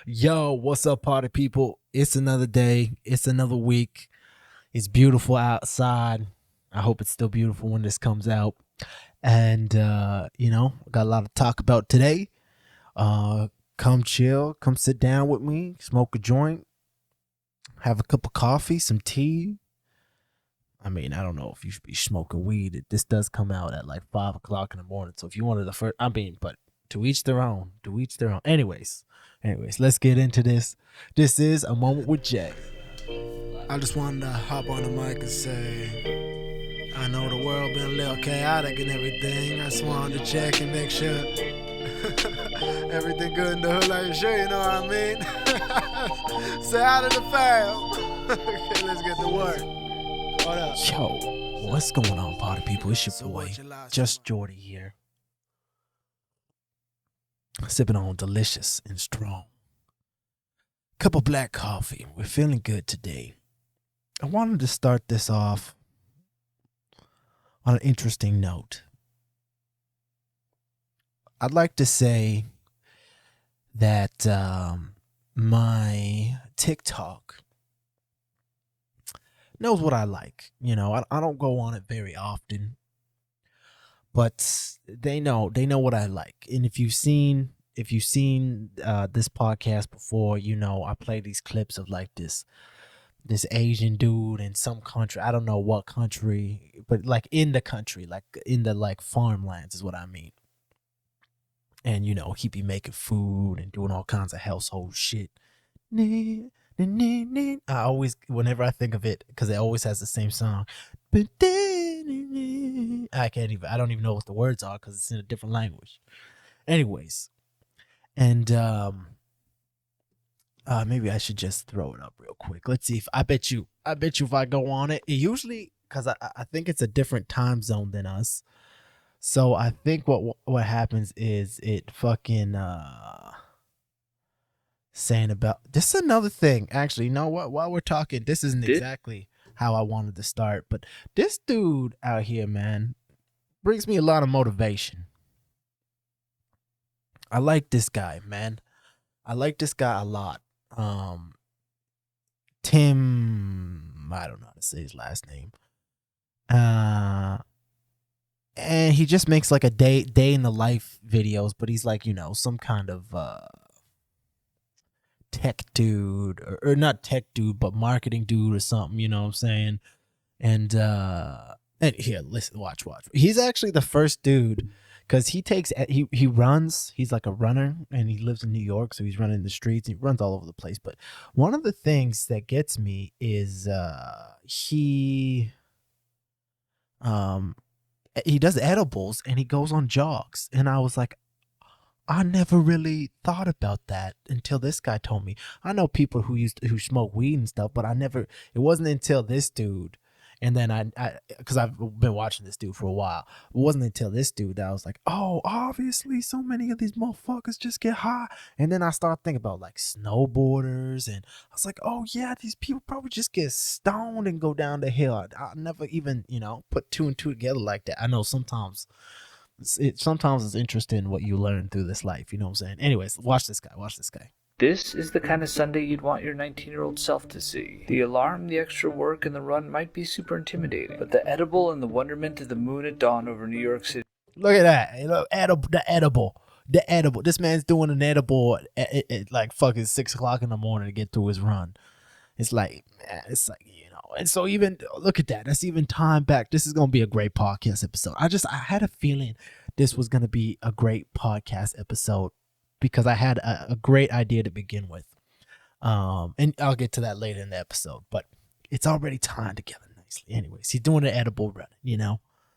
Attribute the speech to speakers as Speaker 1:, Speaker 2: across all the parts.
Speaker 1: Yo, what's up, party people? It's another day. It's another week. It's beautiful outside. I hope it's still beautiful when this comes out. And, got a lot to talk about today. Come chill. Come sit down with me. Smoke a joint. Have a cup of coffee, some tea. I mean, I don't know if you should be smoking weed. This does come out at like 5 o'clock in the morning. So if you wanted the first, but to each their own. To each their own. Anyways, let's get into this. This is A Moment with Jay.
Speaker 2: I just wanted to hop on the mic and say, I know the world been a little chaotic and everything. I just wanted to check and make sure everything good in the hood, like sure, you know what I mean? Say out of the fam. Okay, let's get to work. What up?
Speaker 1: Yo, what's going on, party people? It's your boy, JusJrdn here. Sipping on delicious and strong cup of black coffee. We're feeling good today. I wanted to start this off on an interesting note. I'd like to say that my TikTok knows what I like. You know, I don't go on it very often, but they know what I like. And if you've seen this podcast before, you know I play these clips of like this Asian dude in some country. I don't know what country, but like in the country, like in the like farmlands is what I mean. And you know, he be making food and doing all kinds of household shit. I always, whenever I think of it, because it always has the same song. I don't even know what the words are because it's in a different language. Anyways, and maybe I should just throw it up real quick. Let's see if I bet you if I go on it usually, because I think it's a different time zone than us. So I think what happens is it fucking saying about this is another thing. Actually, you know what? While we're talking, this isn't exactly how I wanted to start, but this dude out here, man, brings me a lot of motivation. I like this guy, man. I like this guy a lot. Tim, I don't know how to say his last name. And he just makes like a day in the life videos, but he's like, you know, some kind of tech dude or not tech dude, but marketing dude or something, you know what I'm saying? And here, listen, watch. He's actually the first dude, because he runs, he's like a runner, and he lives in New York, so he's running the streets, he runs all over the place. But one of the things that gets me is he does edibles and he goes on jogs. And I was like, I never really thought about that until this guy told me. I know people who smoke weed and stuff, but it wasn't until this dude. And then because I've been watching this dude for a while. It wasn't until this dude that I was like, oh, obviously so many of these motherfuckers just get high. And then I started thinking about like snowboarders, and I was like, oh yeah, these people probably just get stoned and go down the hill. I never even, put two and two together like that. I know sometimes it's interesting what you learn through this life. You know what I'm saying? Anyways, watch this guy.
Speaker 3: This is the kind of Sunday you'd want your 19-year-old self to see. The alarm, the extra work, and the run might be super intimidating, but the edible and the wonderment of the moon at dawn over New York City.
Speaker 1: Look at that. The edible. This man's doing an edible at like fucking 6 o'clock in the morning to get through his run. It's like, and so even, look at that. That's even time back. This is going to be a great podcast episode. I had a feeling this was going to be a great podcast episode, because I had a great idea to begin with. And I'll get to that later in the episode, but it's already tied together nicely. Anyways, he's doing an edible run,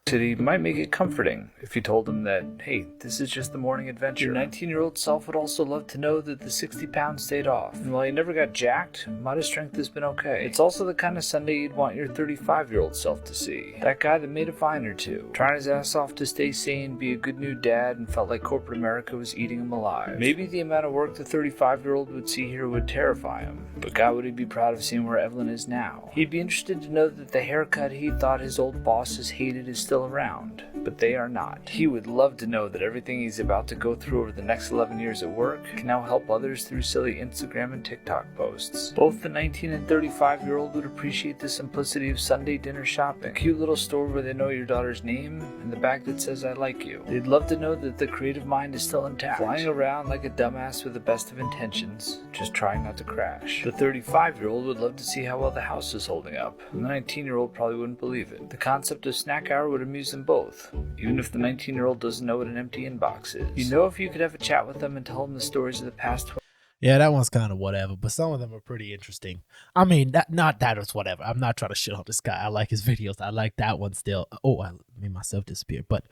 Speaker 3: City might make it comforting if you told him that, hey, this is just the morning adventure. Your 19-year-old self would also love to know that the 60 pounds stayed off. And while he never got jacked, modest strength has been okay. It's also the kind of Sunday you'd want your 35-year-old self to see. That guy that made a vine or two, trying his ass off to stay sane, be a good new dad, and felt like corporate America was eating him alive. Maybe the amount of work the 35-year-old would see here would terrify him, but God, would he be proud of seeing where Evelyn is now. He'd be interested to know that the haircut he thought his old bosses hated is still still around, but they are not. He would love to know that everything he's about to go through over the next 11 years at work can now help others through silly Instagram and TikTok posts. Both the 19 and 35-year-old would appreciate the simplicity of Sunday dinner shopping, a cute little store where they know your daughter's name, and the bag that says I like you. They'd love to know that the creative mind is still intact, flying around like a dumbass with the best of intentions, just trying not to crash. The 35-year-old would love to see how well the house is holding up, and the 19-year-old probably wouldn't believe it. The concept of snack hour would amuse them both, even if the 19-year-old doesn't know what an empty inbox is. You know, if you could have a chat with them and tell them the stories of the past
Speaker 1: Yeah, that one's kind of whatever, but some of them are pretty interesting. I mean, not that it's whatever. I'm not trying to shit on this guy. I like his videos. I like that one still. Oh, I made myself disappear. But,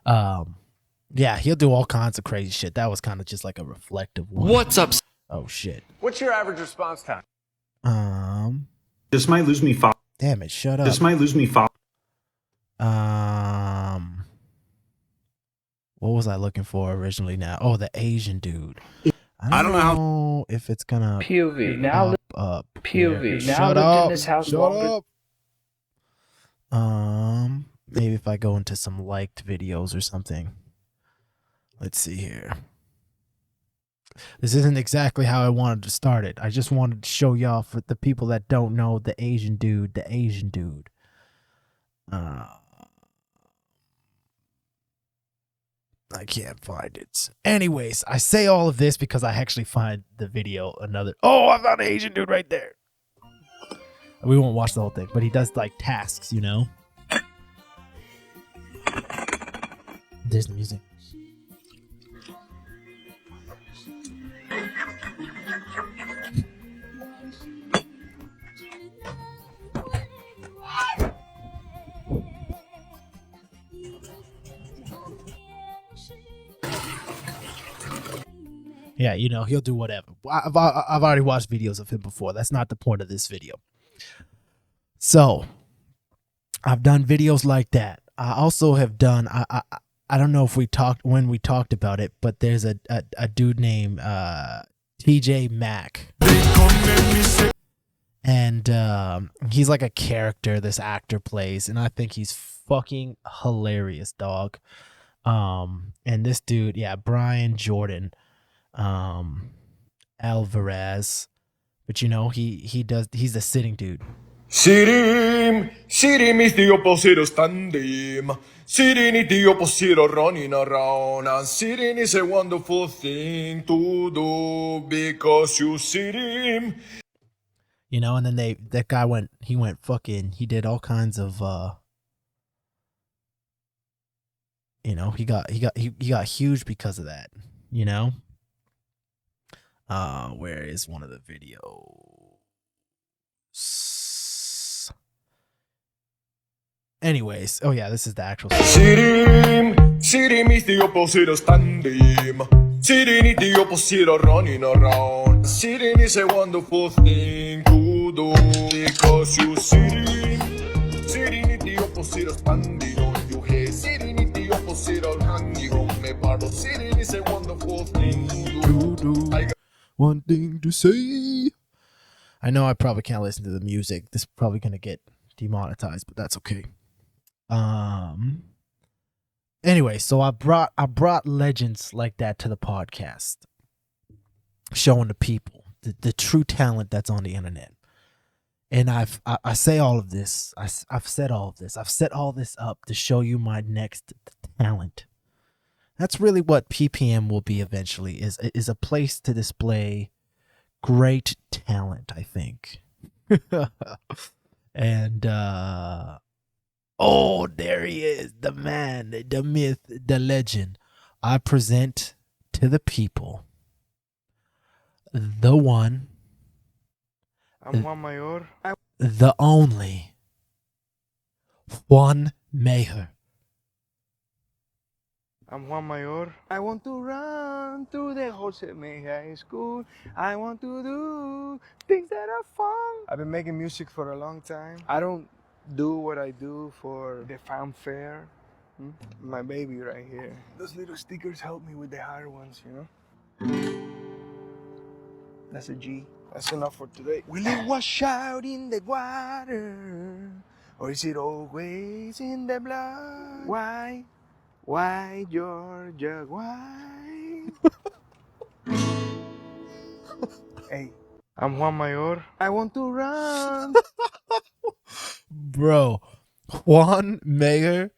Speaker 1: yeah, he'll do all kinds of crazy shit. That was kind of just like a reflective one.
Speaker 4: What's up?
Speaker 1: Oh, shit.
Speaker 5: What's your average response time?
Speaker 6: This might lose me follow.
Speaker 1: Damn it, shut up.
Speaker 6: This might lose me follow.
Speaker 1: What was I looking for originally now? Oh, the Asian dude. I don't know if it's gonna
Speaker 3: POV. Now
Speaker 1: up.
Speaker 3: POV. Now
Speaker 1: Shut
Speaker 3: lived
Speaker 1: up.
Speaker 3: in this house
Speaker 1: Shut
Speaker 3: longer.
Speaker 1: up. Maybe if I go into some liked videos or something. Let's see here. This isn't exactly how I wanted to start it. I just wanted to show y'all, for the people that don't know, the Asian dude. I can't find it. Anyways, I say all of this because I actually find the video another. Oh, I found an Asian dude right there. We won't watch the whole thing, but he does like tasks, you know? There's the music. Yeah, you know, he'll do whatever. I've already watched videos of him before. That's not the point of this video. So, I've done videos like that. I also have done, I don't know if we talked about it, but there's a dude named TJ Mack. And he's like a character this actor plays, and I think he's fucking hilarious, dog. And this dude, yeah, Brian Jordan Alvarez, but you know, he's a sitting dude.
Speaker 7: Sirim is the opposite of standing. Sitting is the opposite of running around. And sitting is a wonderful thing to do because you sitting.
Speaker 1: You know, and then that guy he did all kinds of you know, he got huge because of that, you know? Where is one of the videos? Anyways, oh yeah, this is the actual
Speaker 7: Sitting is the opposite of standing. Sitting is the opposite of running around. Sitting is a wonderful thing to do because you sitting. Sitting is the opposite of standing on your head. Sitting is the opposite of hanging on me. But sitting is a wonderful thing to do.
Speaker 1: One thing to say. I know I probably can't listen to the music. This is probably gonna get demonetized, but that's okay. Anyway, so I brought legends like that to the podcast, showing the people the true talent that's on the internet. And I say all of this. I've said all of this. I've set all this up to show you my next talent. That's really what PPM will be eventually, is a place to display great talent, I think. And oh, there he is, the man, the myth, the legend. I present to the people the one,
Speaker 5: I'm Juan Mayor.
Speaker 1: the only Juan Mayer.
Speaker 5: I'm Juan Mayor. I want to run through the Jose May High School. I want to do things that are fun. I've been making music for a long time. I don't do what I do for the fanfare. My baby right here. Those little stickers help me with the higher ones, you know? That's a G. That's enough for today. Will it wash out in the water? Or is it always in the blood? Why, Georgia, why? Hey, I'm Juan Mayor. I want to run.
Speaker 1: Bro, Juan Mayer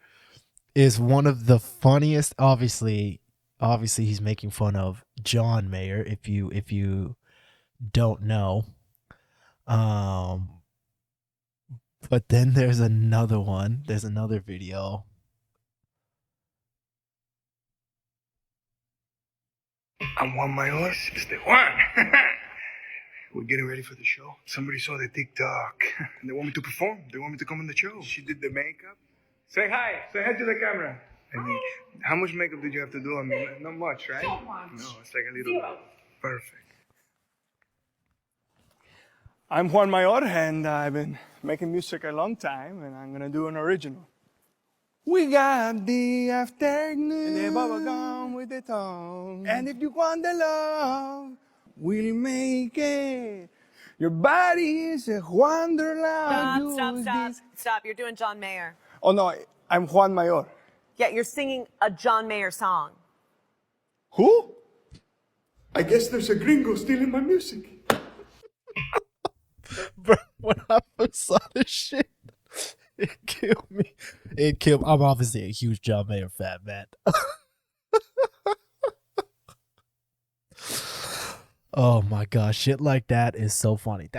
Speaker 1: is one of the funniest. Obviously he's making fun of John Mayer, if you don't know. But then there's another one. There's another video.
Speaker 5: I'm Juan Mayor. Este Juan. We're getting ready for the show. Somebody saw the TikTok. And they want me to perform. They want me to come on the show. She did the makeup. Say hi. Say hi to the camera. I mean, how much makeup did you have to do on me? Not much, right? So much. No, it's like a little. Zero. Perfect. I'm Juan Mayor, and I've been making music a long time, and I'm gonna do an original. We got the afternoon, and the bubblegum with the tongue. And if you want the love, we'll make it. Your body is a wonderland.
Speaker 4: Stop. You're doing John Mayer.
Speaker 5: Oh no, I'm Juan Mayor.
Speaker 4: Yeah, you're singing a John Mayer song.
Speaker 5: Who? I guess there's a gringo stealing my music.
Speaker 1: Bro, when I first saw this shit, it killed me. I'm obviously a huge John Mayer fan, man. Oh my gosh, shit like that is so funny.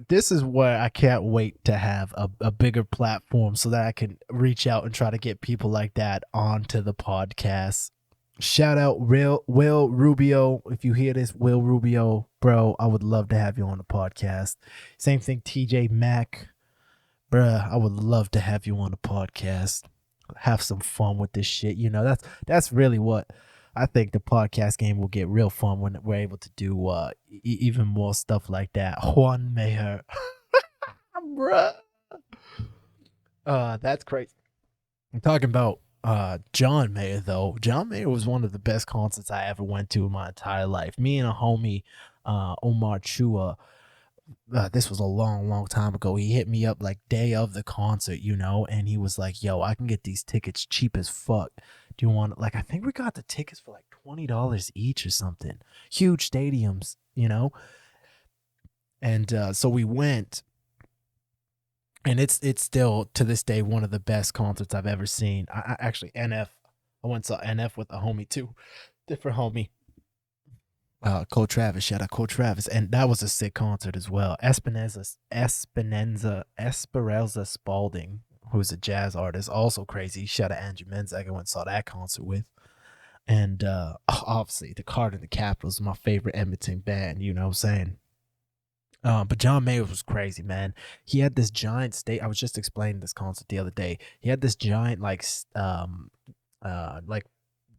Speaker 1: This is where I can't wait to have a bigger platform so that I can reach out and try to get people like that onto the podcast. Shout out Will Rubio. If you hear this, Will Rubio, bro, I would love to have you on the podcast. Same thing, TJ Mack. Bruh, I would love to have you on the podcast. Have some fun with this shit. You know, that's really what I think the podcast game will get real fun when we're able to do even more stuff like that. Juan Mayer. Bruh. That's crazy. I'm talking about John Mayer, though. John Mayer was one of the best concerts I ever went to in my entire life. Me and a homie, Omar Chua, this was a long time ago. He hit me up like day of the concert, you know, and he was like, yo, I can get these tickets cheap as fuck. Do you want, like, I think we got the tickets for like $20 each or something. Huge stadiums, you know. And so we went. And it's still, to this day, one of the best concerts I've ever seen. I actually, NF, I went and saw NF with a homie, too. Different homie. Cole Travis, shout out Cole Travis. And that was a sick concert as well. Esperanza Spalding, who's a jazz artist, also crazy. Shout out Andrew Menzak, I went and saw that concert with. And obviously, the Card and the Capitals, my favorite Edmonton band, you know what I'm saying? But John Mayer was crazy, man. He had this giant stage. I was just explaining this concert the other day. He had this giant like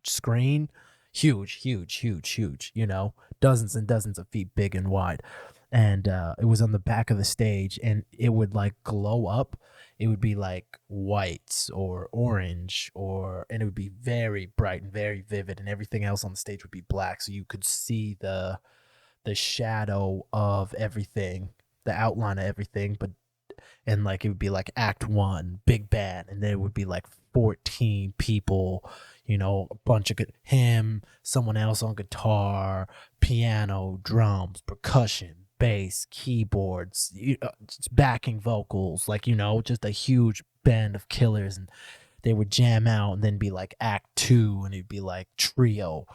Speaker 1: screen, huge, you know, dozens and dozens of feet big and wide. And it was on the back of the stage, and it would like glow up. It would be like white or orange, and it would be very bright and very vivid, and everything else on the stage would be black, so you could see the shadow of everything, the outline of everything, and like it would be like act 1, big band, and then it would be like 14 people, you know, a bunch of him, someone else on guitar, piano, drums, percussion, bass, keyboards, backing vocals, like, you know, just a huge band of killers, and they would jam out, and then be like act 2, and it'd be like trio.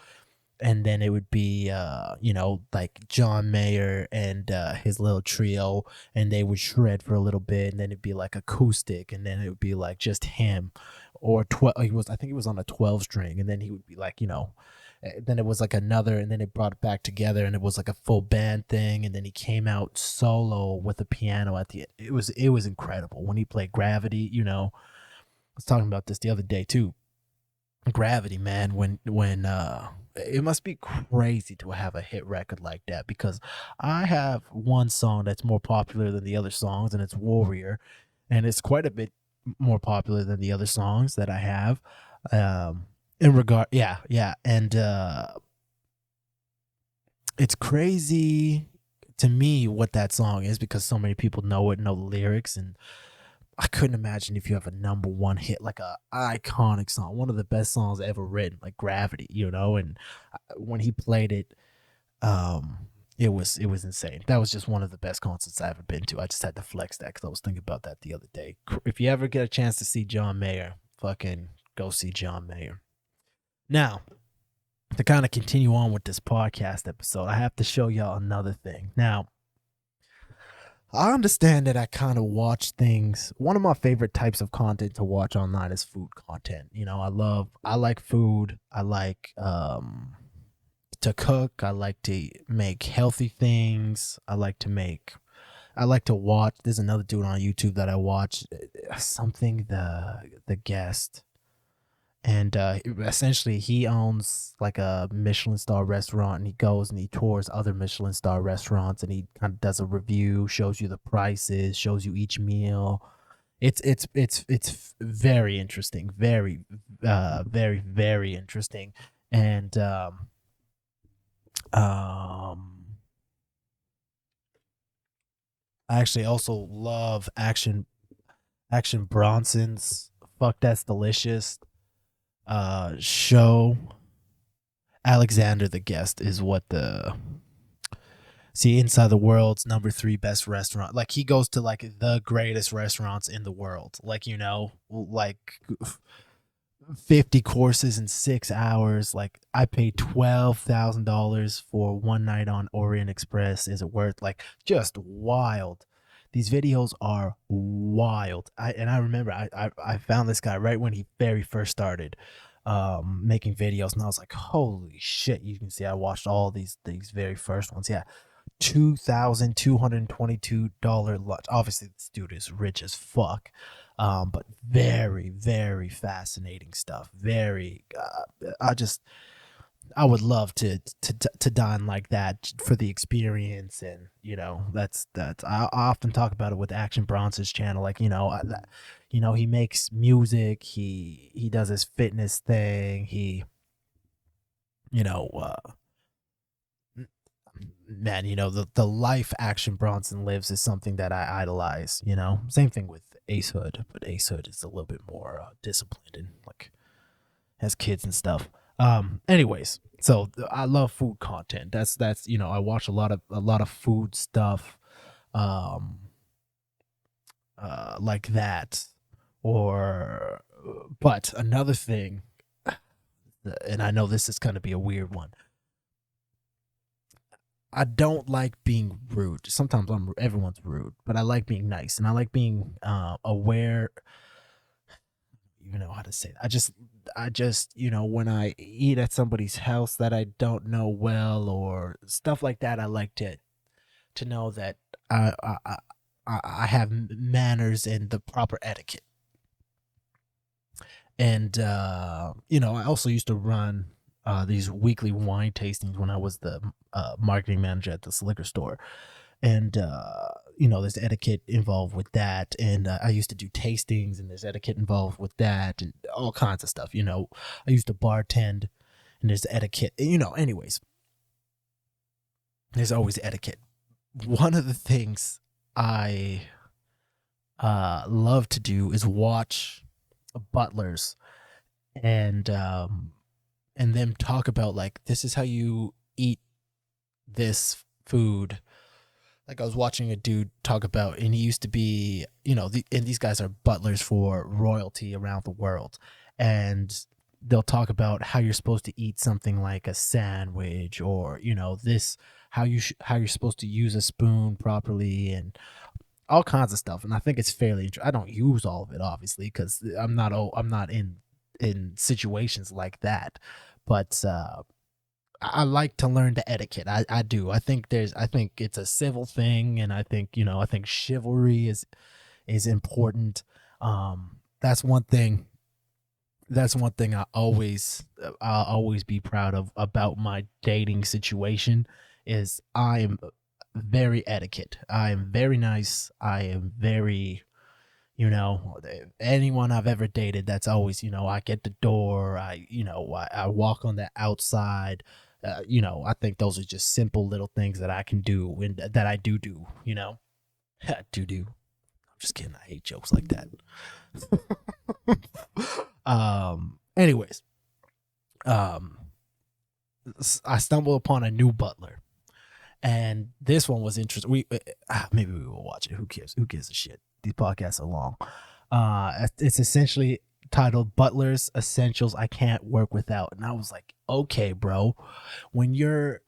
Speaker 1: And then it would be, you know, like John Mayer and his little trio, and they would shred for a little bit, and then it'd be like acoustic, and then it would be like just him, or I think he was on a 12-string, and then he would be like, you know, then it was like another, and then it brought it back together, and it was like a full band thing, and then he came out solo with the piano at the end. It was incredible when he played Gravity. You know, I was talking about this the other day too. Gravity, man, when it must be crazy to have a hit record like that, because I have one song that's more popular than the other songs, and it's Warrior, and it's quite a bit more popular than the other songs that I have. And it's crazy to me what that song is, because so many people know it, know the lyrics, and I couldn't imagine if you have a #1 hit, like a iconic song, one of the best songs ever written, like Gravity, you know. And when he played it, it was insane. That was just one of the best concerts I ever been to. I just had to flex that because I was thinking about that the other day. If you ever get a chance to see John Mayer, fucking go see John Mayer. Now, to kind of continue on with this podcast episode, I have to show y'all another thing. Now, I understand that I kind of watch things. One of my favorite types of content to watch online is food content. You know, I like food. I like to cook. I like to make healthy things. I like to watch. There's another dude on YouTube that I watch, something the guest. And essentially he owns like a Michelin star restaurant, and he goes and he tours other Michelin star restaurants, and he kind of does a review, shows you the prices, shows you each meal. It's very interesting, very very interesting. And I actually also love Action Bronson's Fuck That's Delicious show. Alexander the Guest is what Inside the World's #3 best restaurant. Like, he goes to like the greatest restaurants in the world, like, you know, like 50 courses in 6 hours. Like, I paid $12,000 for one night on Orient Express. Is it worth? Like, just wild. These videos are wild. I remember I found this guy right when he very first started making videos, and I was like, holy shit. You can see I watched all these very first ones. Yeah. $2,222 lunch. Obviously this dude is rich as fuck. But very, very fascinating stuff. Very I would love to dine like that for the experience. And you know, that's I often talk about it with Action Bronson's channel. Like, you know, he makes music, he does his fitness thing, he, you know, man, you know, the life Action Bronson lives is something that I idolize. You know, same thing with Ace Hood, but Ace Hood is a little bit more disciplined and like has kids and stuff. Anyways, so I love food content. That's you know, I watch a lot of food stuff like that. But another thing, and I know this is going to be a weird one, I don't like being rude. Sometimes everyone's rude, but I like being nice, and I like being aware. You know how to say it. I just, you know, when I eat at somebody's house that I don't know well or stuff like that, I like to know that I have manners and the proper etiquette. And you know, I also used to run these weekly wine tastings when I was the marketing manager at this liquor store. And you know, there's etiquette involved with that. And I used to do tastings, and there's etiquette involved with that, and all kinds of stuff. You know, I used to bartend, and there's etiquette. You know, anyways, there's always etiquette. One of the things I love to do is watch butlers and them talk about, like, this is how you eat this food. Like, I was watching a dude talk about, and he used to be, you know, and these guys are butlers for royalty around the world, and they'll talk about how you're supposed to eat something like a sandwich, or, you know, this, how you're supposed to use a spoon properly, and all kinds of stuff. And I think it's fairly I don't use all of it, obviously, because I'm not in situations like that, but I like to learn the etiquette. I do. I think it's a civil thing, and I think, you know, I think chivalry is important. That's one thing I'll always be proud of about my dating situation, is I am very etiquette. I am very nice. I am very, you know, anyone I've ever dated, that's always, you know, I get the door, I walk on the outside. You know, I think those are just simple little things that I can do, and that I do, you know. do. just kidding. I hate jokes like that. Anyways, I stumbled upon a new butler, and this one was interesting. Maybe we will watch it. Who cares? Who gives a shit? These podcasts are long. It's essentially titled "Butler's Essentials I Can't Work Without," and I was like, okay, bro, when you're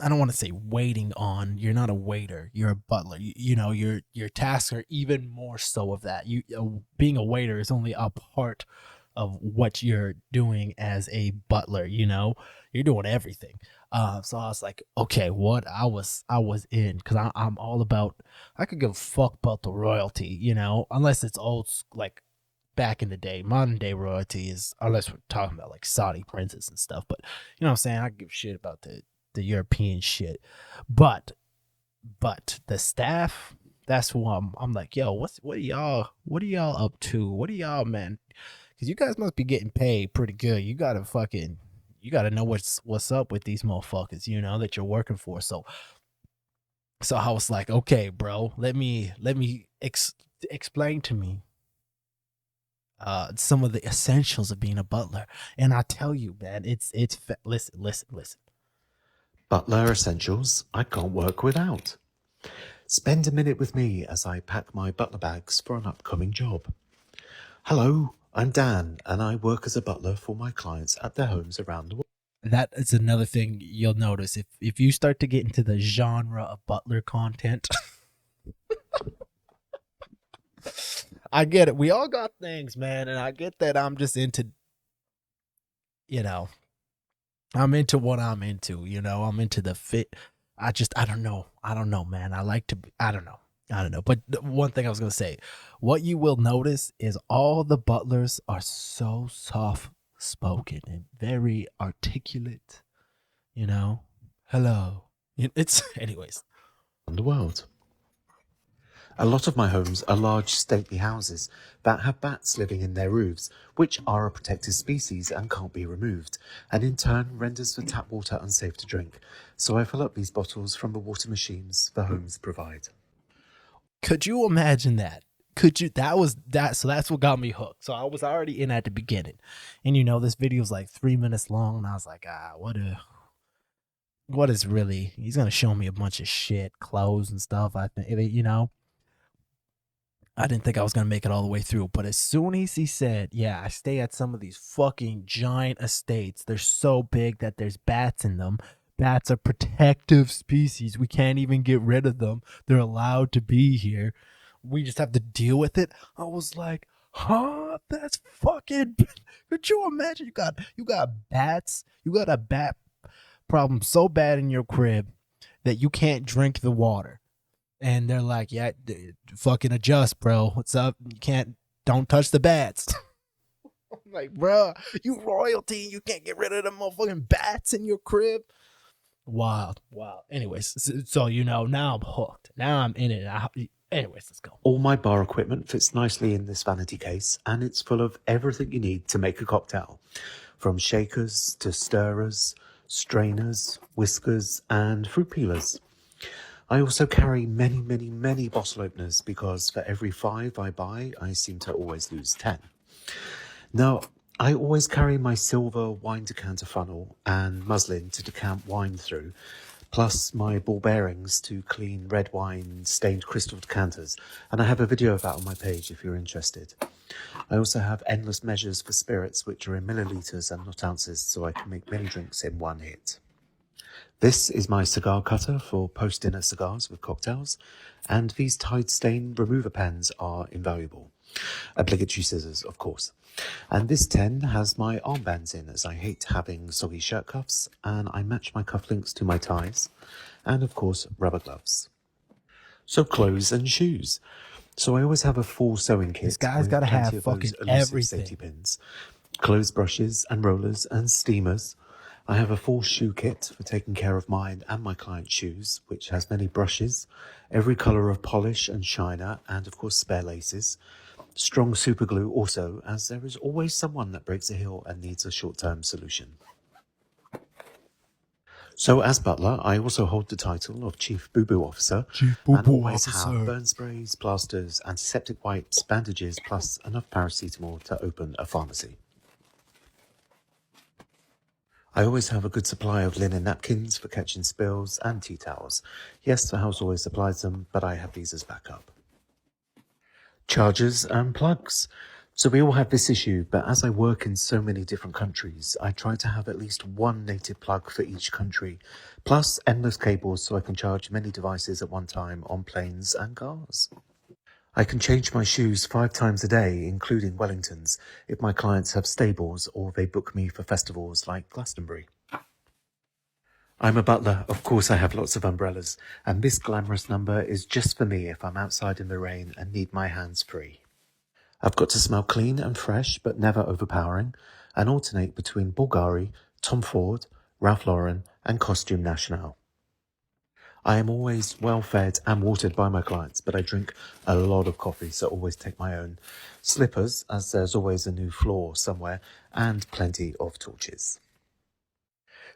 Speaker 1: I don't want to say waiting on. You're not a waiter. You're a butler. You know, your tasks are even more so of that. Being a waiter is only a part of what you're doing as a butler. You know, you're doing everything. So I was like, okay, what I was in, because I'm all about. I could give a fuck about the royalty, you know, unless it's old, like back in the day. Modern day royalty is, unless we're talking about like Saudi princes and stuff. But you know what I'm saying? I give a shit about the European shit. But the staff, that's who I'm like, yo, what are y'all up to? What are y'all, man? Because you guys must be getting paid pretty good. You gotta know what's up with these motherfuckers, you know, that you're working for. So I was like, okay, bro, let me explain to me some of the essentials of being a butler. And I tell you, man, listen.
Speaker 8: Butler essentials I can't work without. Spend a minute with me as I pack my butler bags for an upcoming job. Hello, I'm Dan, and I work as a butler for my clients at their homes around the world.
Speaker 1: That is another thing you'll notice. If you start to get into the genre of butler content, I get it. We all got things, man, and I get that. I'm just into, you know, I'm into what I'm into, you know. I'm into the fit. I don't know, man. I don't know. But one thing I was going to say, what you will notice is all the butlers are so soft spoken and very articulate, you know. Hello. It's anyways.
Speaker 8: In the world. A lot of my homes are large stately houses that have bats living in their roofs, which are a protected species and can't be removed, and in turn renders the tap water unsafe to drink. So I fill up these bottles from the water machines the homes provide.
Speaker 1: Could you imagine that? So that's what got me hooked. So I was already in at the beginning. And you know, this video is like 3 minutes long, and I was like, what is really, he's gonna show me a bunch of shit, clothes and stuff. I think, you know, I didn't think I was gonna make it all the way through, but as soon as he said, yeah, I stay at some of these fucking giant estates. They're so big that there's bats in them. Bats are protective species. We can't even get rid of them. They're allowed to be here. We just have to deal with it. I was like, huh? That's fucking. Could you imagine? You got bats. You got a bat problem so bad in your crib that you can't drink the water. And they're like, yeah, fucking adjust, bro. What's up? Don't touch the bats. I'm like, bro, you royalty. You can't get rid of the motherfucking bats in your crib. Wild. Anyways, so you know, now I'm hooked. Now I'm in it. Anyways, let's go.
Speaker 8: All my bar equipment fits nicely in this vanity case, and it's full of everything you need to make a cocktail. From shakers to stirrers, strainers, whiskers, and fruit peelers. I also carry many bottle openers because for every 5 I buy, I seem to always lose 10. Now, I always carry my silver wine decanter funnel and muslin to decant wine through, plus my ball bearings to clean red wine stained crystal decanters, and I have a video of that on my page if you're interested. I also have endless measures for spirits, which are in milliliters and not ounces, so I can make many drinks in one hit. This is my cigar cutter for post-dinner cigars with cocktails, and these Tide stain remover pens are invaluable. Obligatory scissors, of course. And this 10 has my armbands in, as I hate having soggy shirt cuffs, and I match my cufflinks to my ties, and of course, rubber gloves. So clothes and shoes. So I always have a full sewing kit.
Speaker 1: This guy's got to have fucking everything.
Speaker 8: Safety pins, clothes brushes and rollers and steamers. I have a full shoe kit for taking care of mine and my client's shoes, which has many brushes, every colour of polish and shiner, and of course spare laces. Strong super glue also, as there is always someone that breaks a heel and needs a short-term solution. So, as butler, I also hold the title of Chief Boo Boo Officer
Speaker 1: Chief
Speaker 8: and
Speaker 1: Boo-Boo
Speaker 8: always
Speaker 1: Officer.
Speaker 8: have burn sprays, plasters, antiseptic wipes, bandages, plus enough paracetamol to open a pharmacy. I always have a good supply of linen napkins for catching spills and tea towels. Yes, the house always supplies them, but I have these as backup. Chargers and plugs. So we all have this issue, but as I work in so many different countries, I try to have at least one native plug for each country, plus endless cables so I can charge many devices at one time on planes and cars. I can change my shoes 5 times a day, including Wellingtons, if my clients have stables or they book me for festivals like Glastonbury. I'm a butler, of course I have lots of umbrellas, and this glamorous number is just for me if I'm outside in the rain and need my hands free. I've got to smell clean and fresh, but never overpowering, and alternate between Bulgari, Tom Ford, Ralph Lauren, and Costume National. I am always well fed and watered by my clients, but I drink a lot of coffee, so always take my own. Slippers, as there's always a new floor somewhere, and plenty of torches.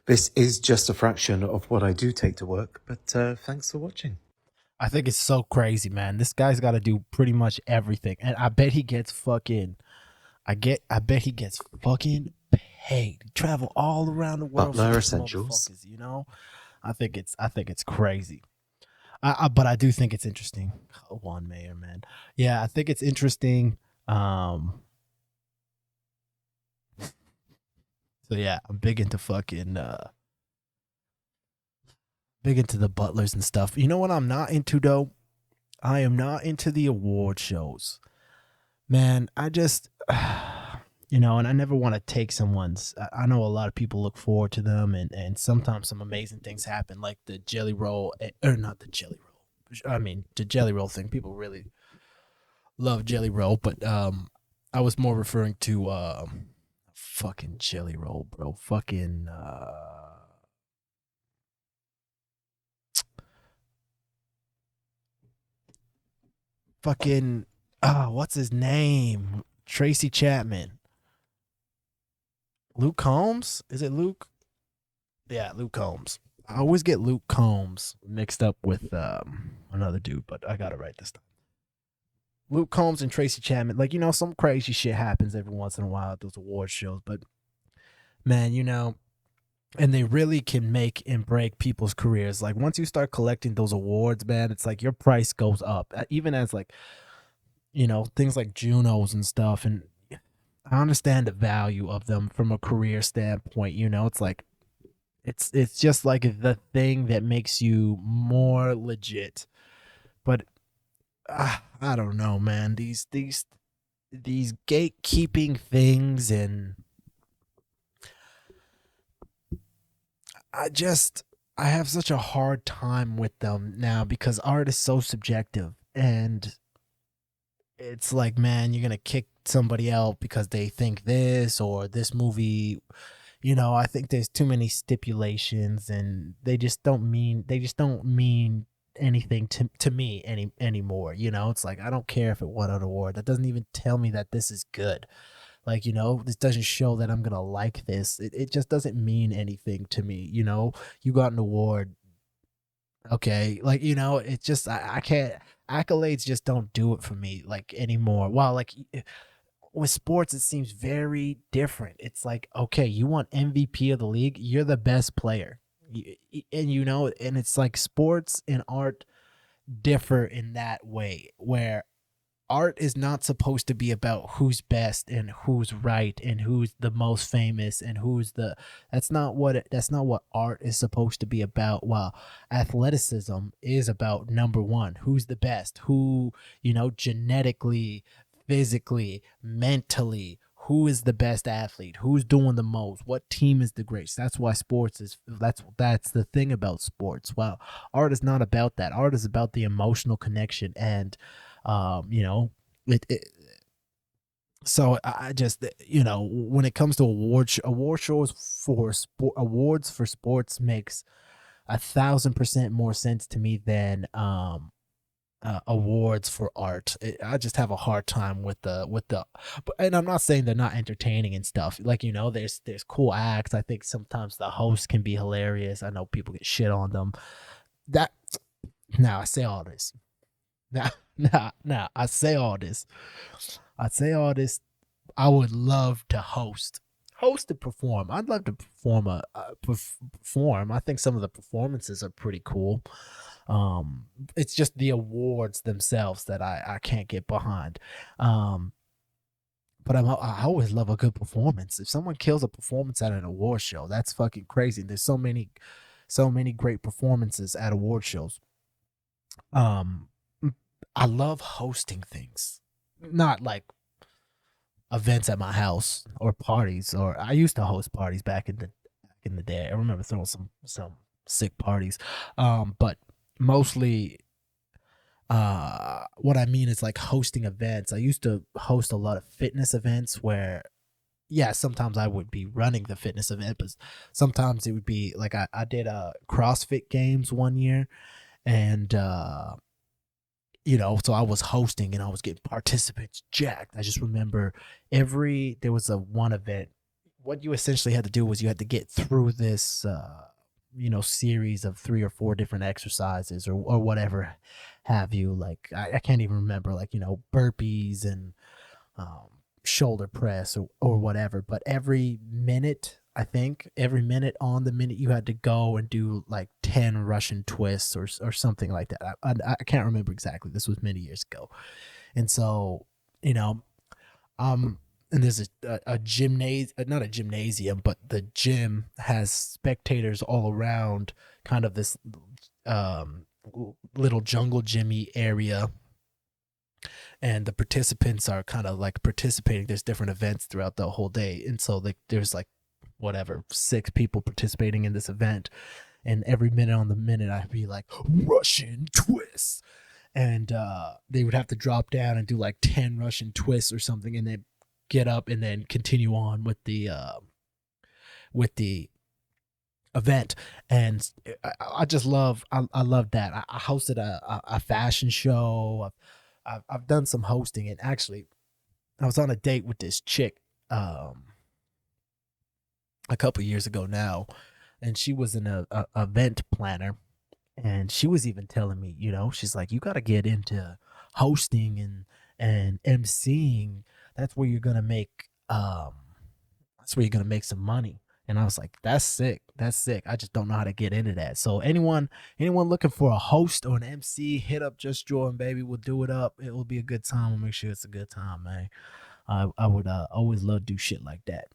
Speaker 8: This is just a fraction of what I do take to work, but thanks for watching.
Speaker 1: I think it's so crazy, man. This guy's got to do pretty much everything, and I bet he gets fucking. I bet he gets fucking paid. Travel all around the world.
Speaker 8: Butler
Speaker 1: for these
Speaker 8: essentials.
Speaker 1: motherfuckers, you know. I think it's crazy. But I do think it's interesting. Juan Mayer, man. Yeah, I think it's interesting. So yeah, I'm big into fucking. Big into the butlers and stuff. You know what I'm not into though? I am not into the award shows. Man, I just and I never want to take someone's. I know a lot of people look forward to them, and sometimes some amazing things happen, like the jelly roll, or not the jelly roll. I mean, the jelly roll thing. People really love jelly roll, but I was more referring to fucking jelly roll, bro. Fucking what's his name? Tracy Chapman. Luke Combs? Is it Luke? Yeah, Luke Combs. I always get Luke Combs mixed up with another dude, but I got it right this time. Luke Combs and Tracy Chapman. Like, some crazy shit happens every once in a while at those award shows, but man, and they really can make and break people's careers. Like, once you start collecting those awards, man, it's like your price goes up. Even as, like, things like Junos and stuff. And I understand the value of them from a career standpoint. It's like, it's just like the thing that makes you more legit. But I don't know, man. These gatekeeping things, and I have such a hard time with them now because art is so subjective, and it's like, man, you're gonna kick somebody out because they think this or this movie. I think there's too many stipulations, and they just don't mean anything to me anymore. It's like, I don't care if it won an award. That doesn't even tell me that this is good. Like, this doesn't show that I'm gonna like this. It just doesn't mean anything to me. You got an award, okay? Like, it's just I can't. Accolades just don't do it for me, like, anymore. While, like, with sports, it seems very different. It's like, okay, you want MVP of the league, you're the best player, and and it's like sports and art differ in that way, where art is not supposed to be about who's best and who's right and who's the most famous and that's not what art is supposed to be about. While athleticism is about number one, who's the best, who, genetically, physically, mentally, who is the best athlete, who's doing the most, what team is the greatest. That's why sports is that's the thing about sports. Well, art is not about that. Art is about the emotional connection, and so I just, when it comes to award shows for awards for sports makes 1,000% more sense to me than awards for art. I just have a hard time with and I'm not saying they're not entertaining and stuff. Like, you know, there's cool acts. I think sometimes the host can be hilarious. I know people get shit on them. That now I say all this. Now I say all this. I would love to host and perform. I'd love to perform. I think some of the performances are pretty cool. It's just the awards themselves that I can't get behind. But I always love a good performance. If someone kills a performance at an award show, that's fucking crazy. There's so many great performances at award shows. I love hosting things, not like events at my house or parties. Or I used to host parties back in the day. I remember throwing some sick parties, but mostly what I mean is like hosting events. I used to host a lot of fitness events where, yeah, sometimes I would be running the fitness event, but sometimes it would be like I did CrossFit games one year, and you know, so I was hosting and I was getting participants jacked. I just remember there was one event. What you essentially had to do was you had to get through this, you know, series of 3 or 4 different exercises or whatever have you. Like, I can't even remember, like, you know, burpees and shoulder press or whatever. But every minute on the minute, you had to go and do like 10 Russian twists or something like that. I can't remember exactly. This was many years ago. And so, you know, and there's a gymnasium, not a gymnasium, but the gym has spectators all around, kind of this little jungle gymmy area. And the participants are kind of like participating. There's different events throughout the whole day. And so there's like, whatever, 6 people participating in this event, and every minute on the minute I'd be like Russian twists, and they would have to drop down and do like 10 Russian twists or something, and then get up and then continue on with the event. And I just love I love that. I hosted a fashion show. I've done some hosting, and actually I was on a date with this chick a couple years ago now, and she was an event planner, and she was even telling me, you know, she's like, you got to get into hosting and emceeing. That's where you're gonna make some money. And I was like, that's sick. I just don't know how to get into that. So anyone looking for a host or an MC, hit up JusJrdn, baby. We'll do it up. It will be a good time. We'll make sure it's a good time, man. I would always love to do shit like that.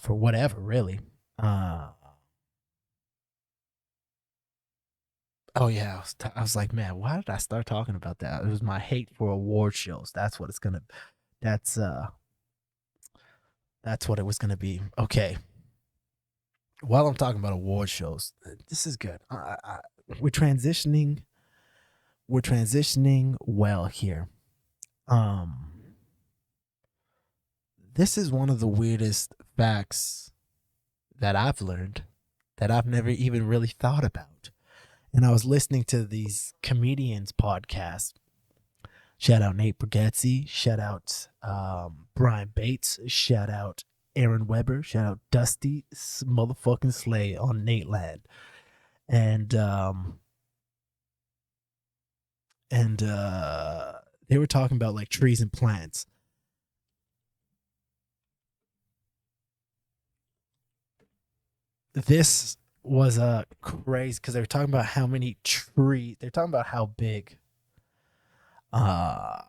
Speaker 1: For whatever, really. Oh yeah, I was like, man, why did I start talking about that? It was my hate for award shows. That's what it was gonna be. Okay. While I'm talking about award shows, this is good. We're transitioning well here. This is one of the weirdest facts that I've learned that I've never even really thought about. And I was listening to these comedians' podcasts. Shout out Nate Bargatze. Shout out Brian Bates. Shout out Aaron Weber. Shout out Dusty motherfucking Slay on Nate Land. And they were talking about like trees and plants. This was a crazy, because they were talking about how many trees. They're talking about how big, how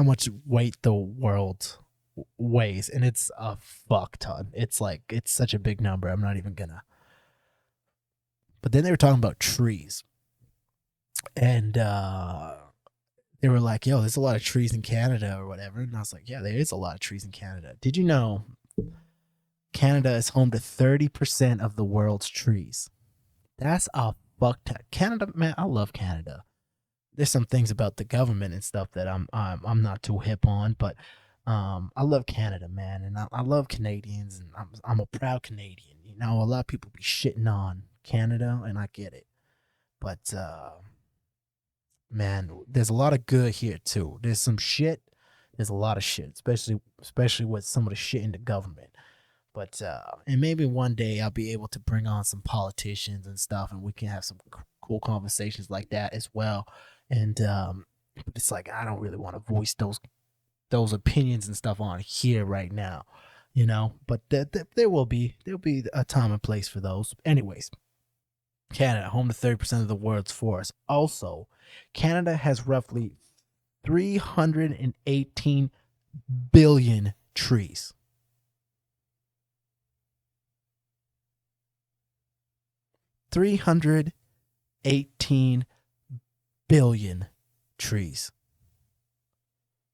Speaker 1: much weight the world weighs, and it's a fuck ton. It's such a big number. I'm not even gonna. But then they were talking about trees, and they were like, "Yo, there's a lot of trees in Canada or whatever," and I was like, "Yeah, there is a lot of trees in Canada. Did you know Canada is home to 30% of the world's trees?" That's a fuck ton. Canada, man, I love Canada. There's some things about the government and stuff that I'm not too hip on, but I love Canada, man, and I love Canadians, and I'm a proud Canadian. You know, a lot of people be shitting on Canada, and I get it, but man, there's a lot of good here too. There's some shit. There's a lot of shit, especially with some of the shit in the government. But and maybe one day I'll be able to bring on some politicians and stuff, and we can have some cool conversations like that as well. And but it's like I don't really want to voice those opinions and stuff on here right now, you know. But there'll be a time and place for those. Anyways, Canada, home to 30% of the world's forests. Also, Canada has roughly 318 billion trees. 318 billion trees.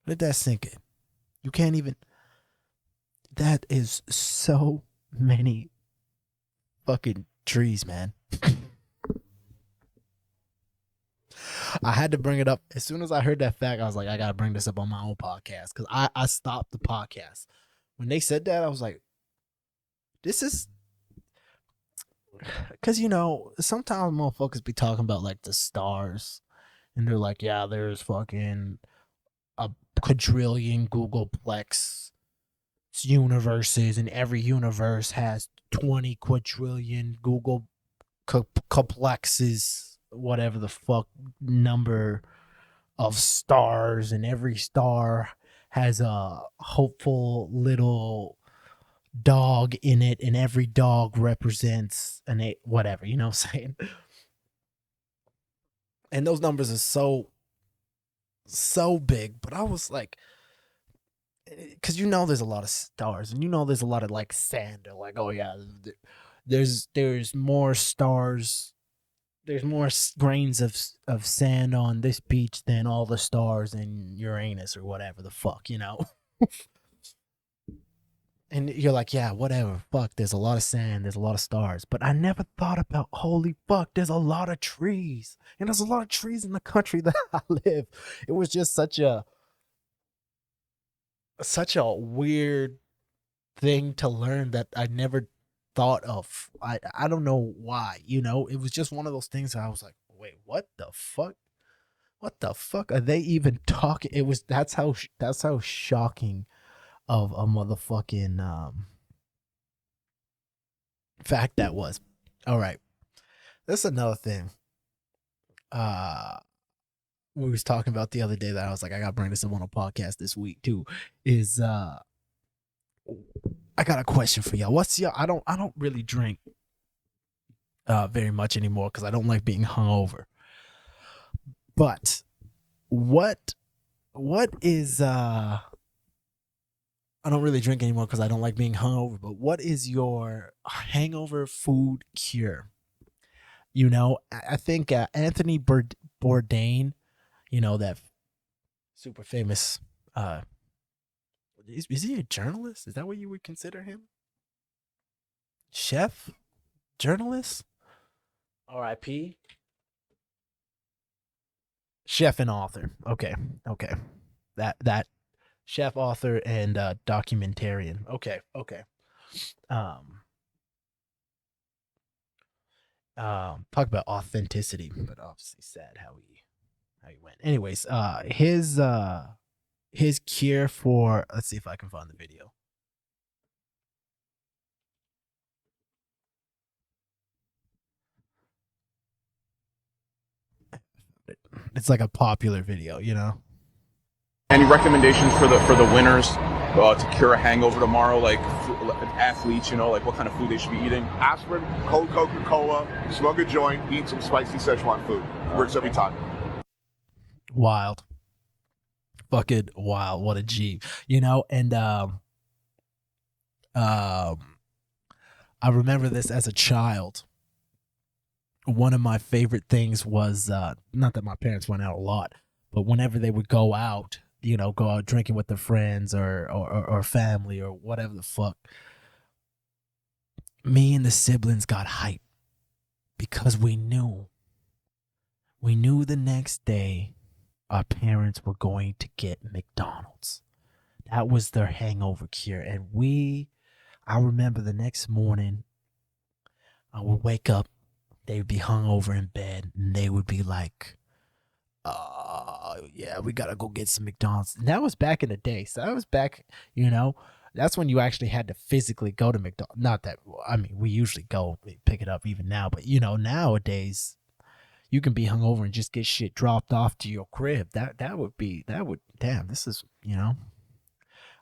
Speaker 1: Let that sink in. You can't even. That is so many fucking trees, man. I had to bring it up. As soon as I heard that fact, I was like, I got to bring this up on my own podcast. Because I stopped the podcast. When they said that, I was like, this is. Because, you know, sometimes motherfuckers be talking about, like, the stars. And they're like, yeah, there's fucking a quadrillion Googleplex universes. And every universe has 20 quadrillion Google complexes, whatever the fuck number of stars. And every star has a hopeful little dog in it, and every dog represents whatever, you know what I'm saying? And those numbers are so big. But I was like, because you know there's a lot of stars, and you know there's a lot of like sand. They're like, oh yeah, there's more stars, there's more grains of sand on this beach than all the stars in Uranus or whatever the fuck, you know. And you're like, yeah, whatever, fuck, there's a lot of sand, there's a lot of stars. But I never thought about, holy fuck, there's a lot of trees. And there's a lot of trees in the country that I live. It was just such a weird thing to learn that I never thought of. I don't know why, you know. It was just one of those things that I was like, wait, what the fuck? What the fuck are they even talking? That's how shocking of a motherfucking fact that was. All right, that's another thing we was talking about the other day that I was like, I gotta bring this up on a podcast this week too, is I got a question for y'all. What's your I don't really drink very much anymore because I don't like being hungover. But what is I don't really drink anymore because I don't like being hungover. But what is your hangover food cure? You know, I think Anthony Bourdain, you know, that super famous. Is he a journalist? Is that what you would consider him? Chef, journalist, R.I.P. Chef and author. Okay. That. Chef, author, and documentarian. Okay. Talk about authenticity, but obviously sad how he went. Anyways, his cure for, let's see if I can find the video. It's like a popular video, you know.
Speaker 9: Any recommendations for the winners to cure a hangover tomorrow? Like athletes, you know, like what kind of food they should be eating?
Speaker 10: Aspirin, cold Coca-Cola, smoke a joint, eat some spicy Szechuan food. Works every time.
Speaker 1: Wild. Fucking wild. What a G. You know, and I remember this as a child. One of my favorite things was, not that my parents went out a lot, but whenever they would go out, you know, go out drinking with their friends or family or whatever the fuck, me and the siblings got hyped because we knew the next day our parents were going to get McDonald's. That was their hangover cure. And I remember the next morning, I would wake up, they would be hungover in bed, and they would be like, yeah, we gotta go get some McDonald's. And that was back in the day. So that was back, you know, that's when you actually had to physically go to McDonald's. Not that, I mean, we usually go pick it up even now, but you know, nowadays you can be hungover and just get shit dropped off to your crib. That would damn, this is, you know,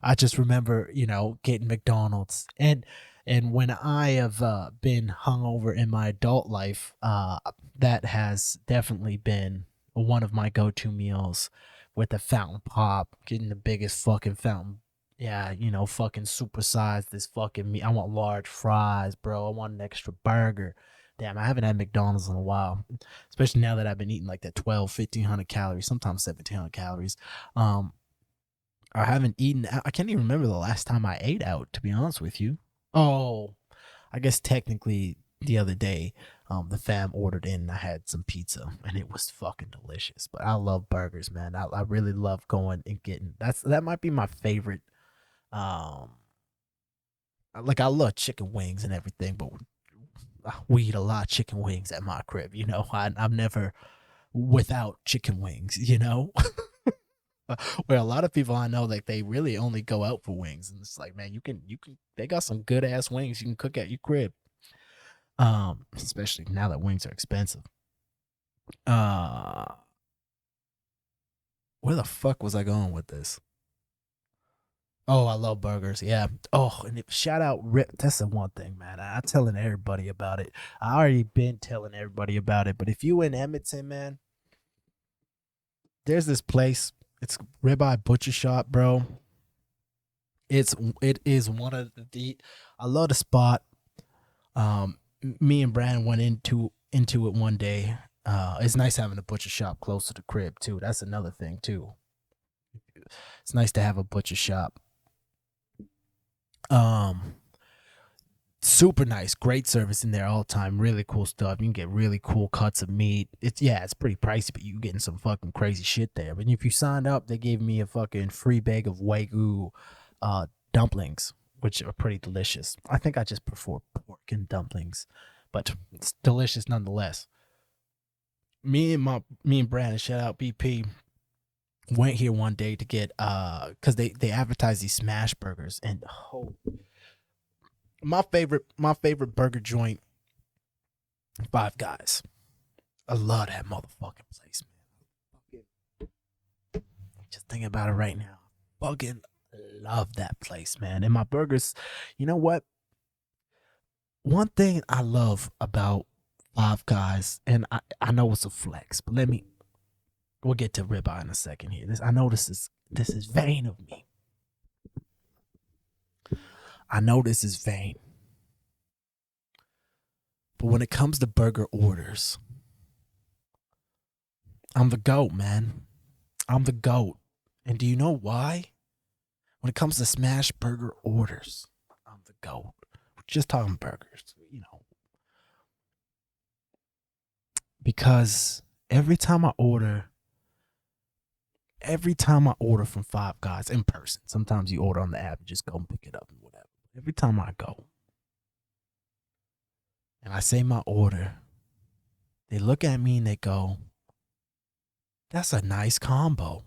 Speaker 1: I just remember, you know, getting McDonald's. And when I have been hungover in my adult life, that has definitely been one of my go-to meals, with the fountain pop, getting the biggest fucking fountain. Yeah, you know, fucking supersize this fucking meat. I want large fries, bro. I want an extra burger. Damn, I haven't had McDonald's in a while, especially now that I've been eating like that 1,500 calories, sometimes 1,700 calories. I haven't eaten. I can't even remember the last time I ate out, to be honest with you. Oh, I guess technically the other day, the fam ordered in and I had some pizza and it was fucking delicious. But I love burgers, man. I really love going and getting. That might be my favorite. Like I love chicken wings and everything, but we eat a lot of chicken wings at my crib. You know, I'm never without chicken wings. You know. Where a lot of people I know, like, they really only go out for wings, and it's like, man, you can they got some good ass wings you can cook at your crib. Especially now that wings are expensive. Where the fuck was I going with this? Oh, I love burgers. Yeah. Oh, and shout out Rip. That's the one thing, man. I'm telling everybody about it. I already been telling everybody about it, but if you in Edmonton, man, there's this place. It's Ribeye Butcher Shop, bro. It is one of the. I love the spot. Me and Brandon went into it one day. It's nice having a butcher shop close to the crib too. That's another thing too. It's nice to have a butcher shop. Super nice, great service in there all the time. Really cool stuff. You can get really cool cuts of meat. It's pretty pricey, but you getting some fucking crazy shit there. But if you signed up, they gave me a fucking free bag of Wagyu dumplings, which are pretty delicious. I think I just prefer pork and dumplings, but it's delicious nonetheless. Me and Brandon, shout out BP, went here one day to get because they advertise these smash burgers, and my favorite burger joint, Five Guys. I love that motherfucking place, man. Just thinking about it right now. Fucking love that place, man. And my burgers, you know what? One thing I love about Five Guys, and I know it's a flex, but we'll get to ribeye in a second here. I know this is vain of me. I know this is vain. But when it comes to burger orders, I'm the GOAT, man. I'm the GOAT. And do you know why? When it comes to smash burger orders, I'm the GOAT. We're just talking burgers, you know. Because every time I order from Five Guys in person, sometimes you order on the app and just go and pick it up and whatever. Every time I go and I say my order, they look at me and they go, "That's a nice combo."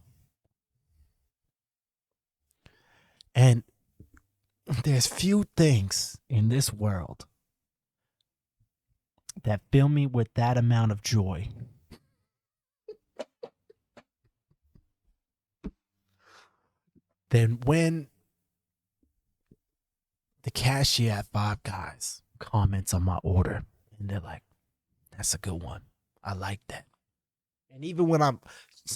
Speaker 1: And there's few things in this world that fill me with that amount of joy than when the cashier at Five Guys comments on my order and they're like, "That's a good one. I like that." And even when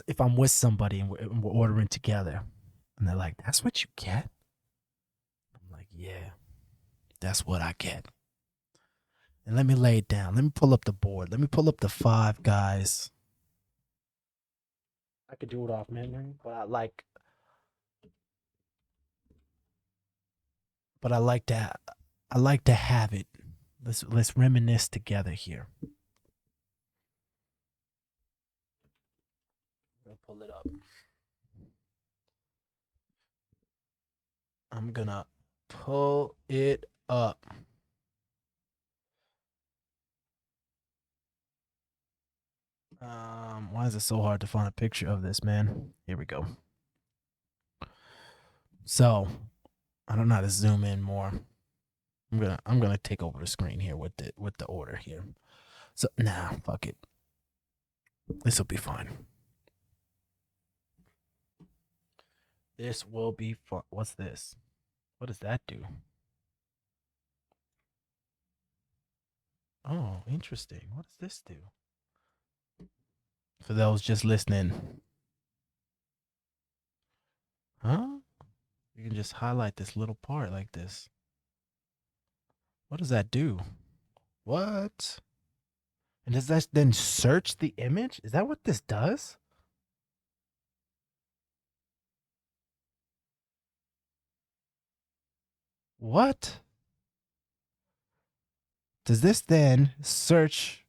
Speaker 1: if I'm with somebody and we're ordering together and they're like, "That's what you get?" I'm like, "Yeah, that's what I get." And let me lay it down. Let me pull up the board. Let me pull up the Five Guys. I could do it off memory, but I like to have it. Let's reminisce together here. I'll pull it up. I'm gonna pull it up. Why is it so hard to find a picture of this, man? Here we go. So, I don't know how to zoom in more. I'm gonna take over the screen here with the order here. So nah, fuck it. This will be fine. This will be fun. What's this? What does that do? Oh, interesting. What does this do? For those just listening. Huh? You can just highlight this little part like this. What does that do? What? And does that then search the image? Is that what this does? What? Does this then search?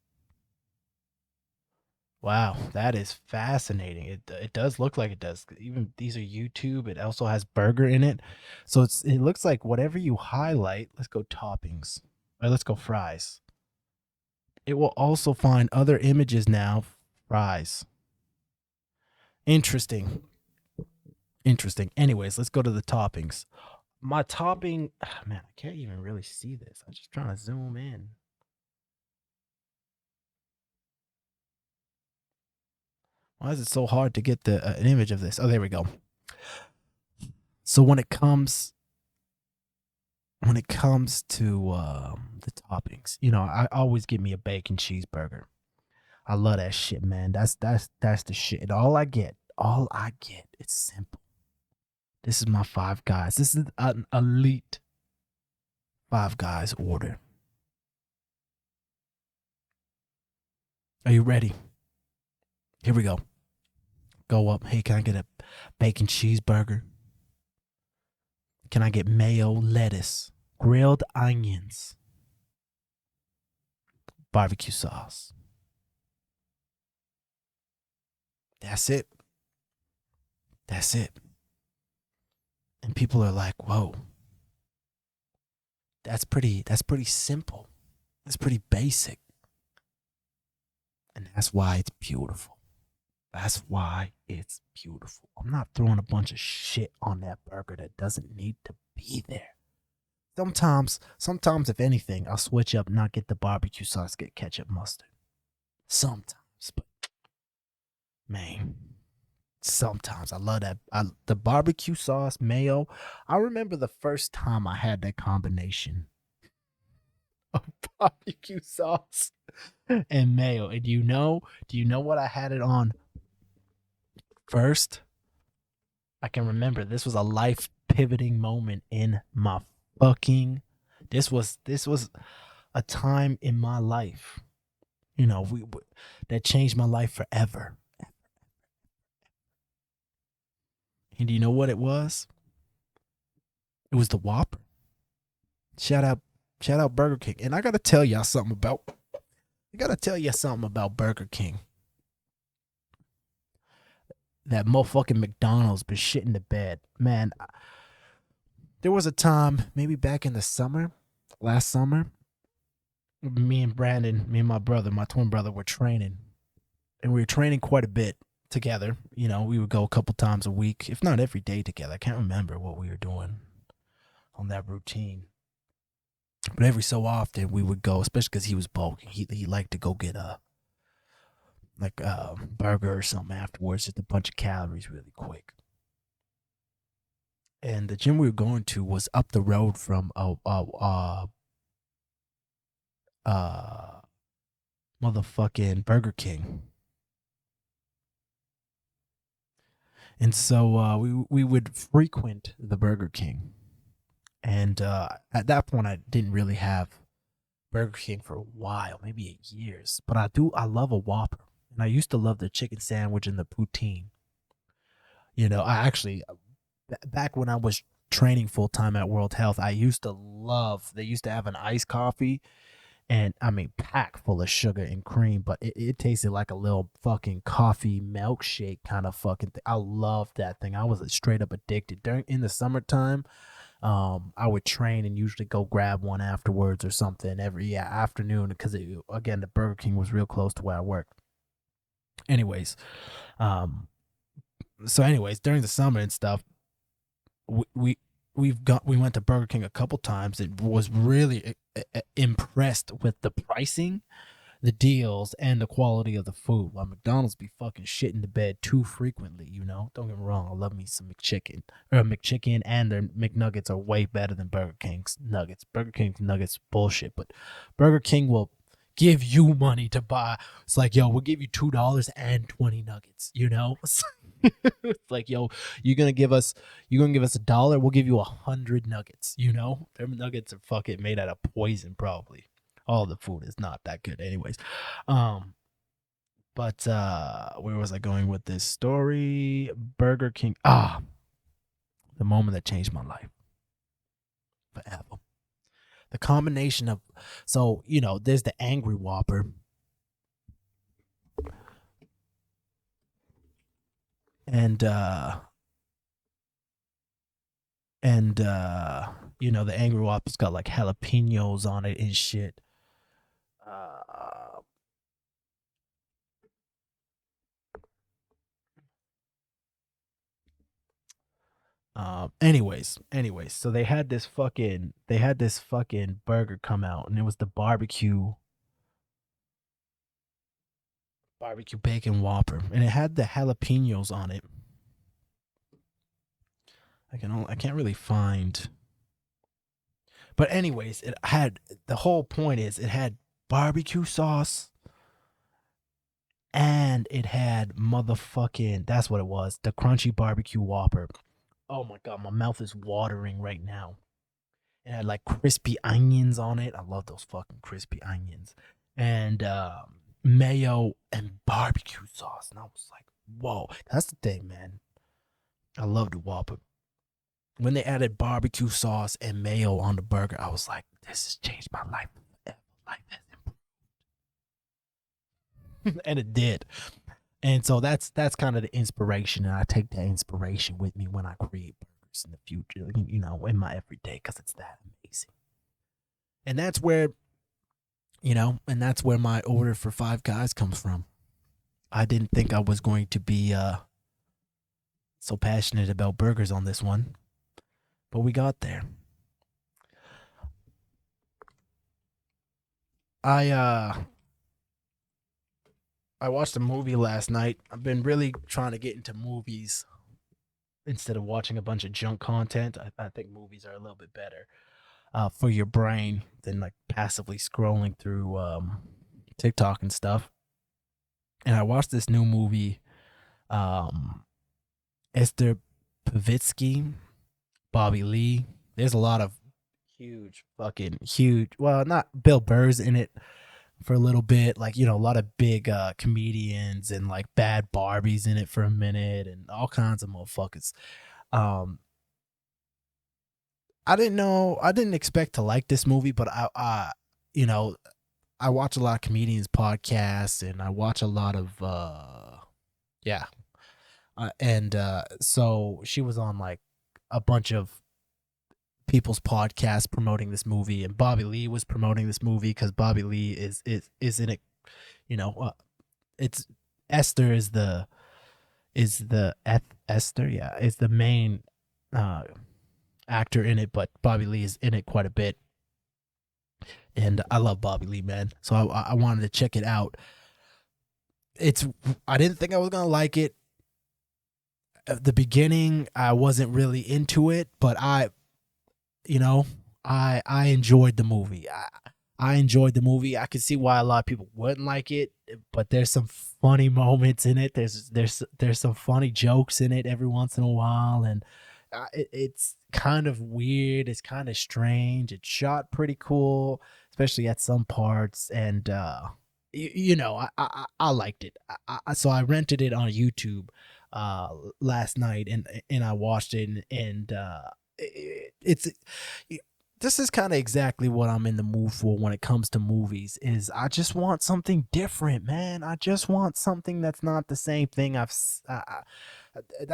Speaker 1: Wow, that is fascinating. It does look like it does. Even these are YouTube. It also has burger in it. So it looks like whatever you highlight, let's go toppings. Or let's go fries. It will also find other images now, fries. Interesting. Interesting. Anyways, let's go to the toppings. My topping, man, I can't even really see this. I'm just trying to zoom in. Why is it so hard to get an image of this? Oh, there we go. So when it comes to the toppings, you know, I always get me a bacon cheeseburger. I love that shit, man. That's the shit. And all I get, it's simple. This is my Five Guys. This is an elite Five Guys order. Are you ready? Here we go. Go up. Hey, can I get a bacon cheeseburger? Can I get mayo, lettuce, grilled onions, barbecue sauce? That's it. That's it. And people are like, whoa. That's pretty simple. That's pretty basic. And that's why it's beautiful. That's why it's beautiful. I'm not throwing a bunch of shit on that burger that doesn't need to be there. Sometimes, if anything, I'll switch up, not get the barbecue sauce, get ketchup, mustard. Sometimes, but man, sometimes I love that. The barbecue sauce, mayo. I remember the first time I had that combination of barbecue sauce and mayo. And do you know what I had it on first? I can remember this was a life pivoting moment in my fucking. This was a time in my life, you know, that changed my life forever. And do you know what it was? It was the Whopper. Shout out Burger King. And I gotta tell y'all something about Burger King. That motherfucking McDonald's been shitting the bed. Man, there was a time, maybe back in the summer, last summer, me and Brandon, me and my brother, my twin brother, were training. And we were training quite a bit together. You know, we would go a couple times a week, if not every day together. I can't remember what we were doing on that routine. But every so often we would go, especially because he was bulking. He liked to go get a burger or something afterwards, just a bunch of calories really quick. And the gym we were going to was up the road from motherfucking Burger King. And so we would frequent the Burger King. And at that point, I didn't really have Burger King for a while, maybe 8 years. But I love a Whopper. And I used to love the chicken sandwich and the poutine. You know, I actually, back when I was training full-time at World Health, they used to have an iced coffee. And I mean, packed full of sugar and cream, but it tasted like a little fucking coffee milkshake kind of fucking thing. I loved that thing. I was straight up addicted. In the summertime, I would train and usually go grab one afterwards or something every afternoon because, again, the Burger King was real close to where I worked. anyways, during the summer and stuff, we went to Burger King a couple times. It was really impressed with the pricing, the deals, and the quality of the food. While McDonald's be fucking shitting the bed too frequently, you know. Don't get me wrong, I love me some McChicken, and their McNuggets are way better than Burger King's nuggets. Burger King's nuggets bullshit, but Burger King will give you money to buy. It's like, yo, we'll give you $2 and 20 nuggets, you know. It's like, yo, you're gonna give us $1, we'll give you 100 nuggets, you know. Their nuggets are fucking made out of poison, probably. All the food is not that good anyways. But where was I going with this story? Burger King. The moment that changed my life forever. The combination of, so, you know, there's the Angry Whopper. And you know, the Angry Whopper's got like jalapenos on it and shit. Anyways, so they had this fucking burger come out, and it was the barbecue bacon Whopper, and it had the jalapenos on it. I can't really find, but anyways, it had, the whole point is it had barbecue sauce, and it had motherfucking, that's what it was, the crunchy barbecue Whopper. Oh my god, my mouth is watering right now. It had like crispy onions on it. I love those fucking crispy onions. And mayo and barbecue sauce. And I was like, whoa. That's the thing, man. I love the Whopper. When they added barbecue sauce and mayo on the burger, I was like, this has changed my life. Life has improved. And it did. And so that's kind of the inspiration, and I take that inspiration with me when I create burgers in the future, you know, in my everyday, because it's that amazing. And that's where, you know, my order for 5 guys comes from. I didn't think I was going to be so passionate about burgers on this one, but we got there. I watched a movie last night. I've been really trying to get into movies instead of watching a bunch of junk content. I think movies are a little bit better for your brain than like passively scrolling through TikTok and stuff. And I watched this new movie, Esther Pavitsky, Bobby Lee. There's a lot of huge, well, not Bill Burr's in it for a little bit, like, you know, a lot of big comedians and like Bad Barbies in it for a minute and all kinds of motherfuckers. I didn't expect to like this movie, but I you know, I watch a lot of comedians podcasts, and I watch a lot of so she was on like a bunch of people's podcasts promoting this movie, and Bobby Lee was promoting this movie because Bobby Lee is in it, you know. It's Esther is the main actor in it, but Bobby Lee is in it quite a bit, and I love Bobby Lee, man. So I wanted to check it out. I didn't think I was gonna like it. At the beginning, I wasn't really into it, but I enjoyed the movie. I enjoyed the movie. I could see why a lot of people wouldn't like it, but there's some funny moments in it. There's some funny jokes in it every once in a while, and it's kind of weird. It's kind of strange. It's shot pretty cool, especially at some parts, and I liked it. So I rented it on YouTube last night, and I watched it, and this is kind of exactly what I'm in the mood for when it comes to movies. Is I just want something different, man. I just want something that's not the same thing that's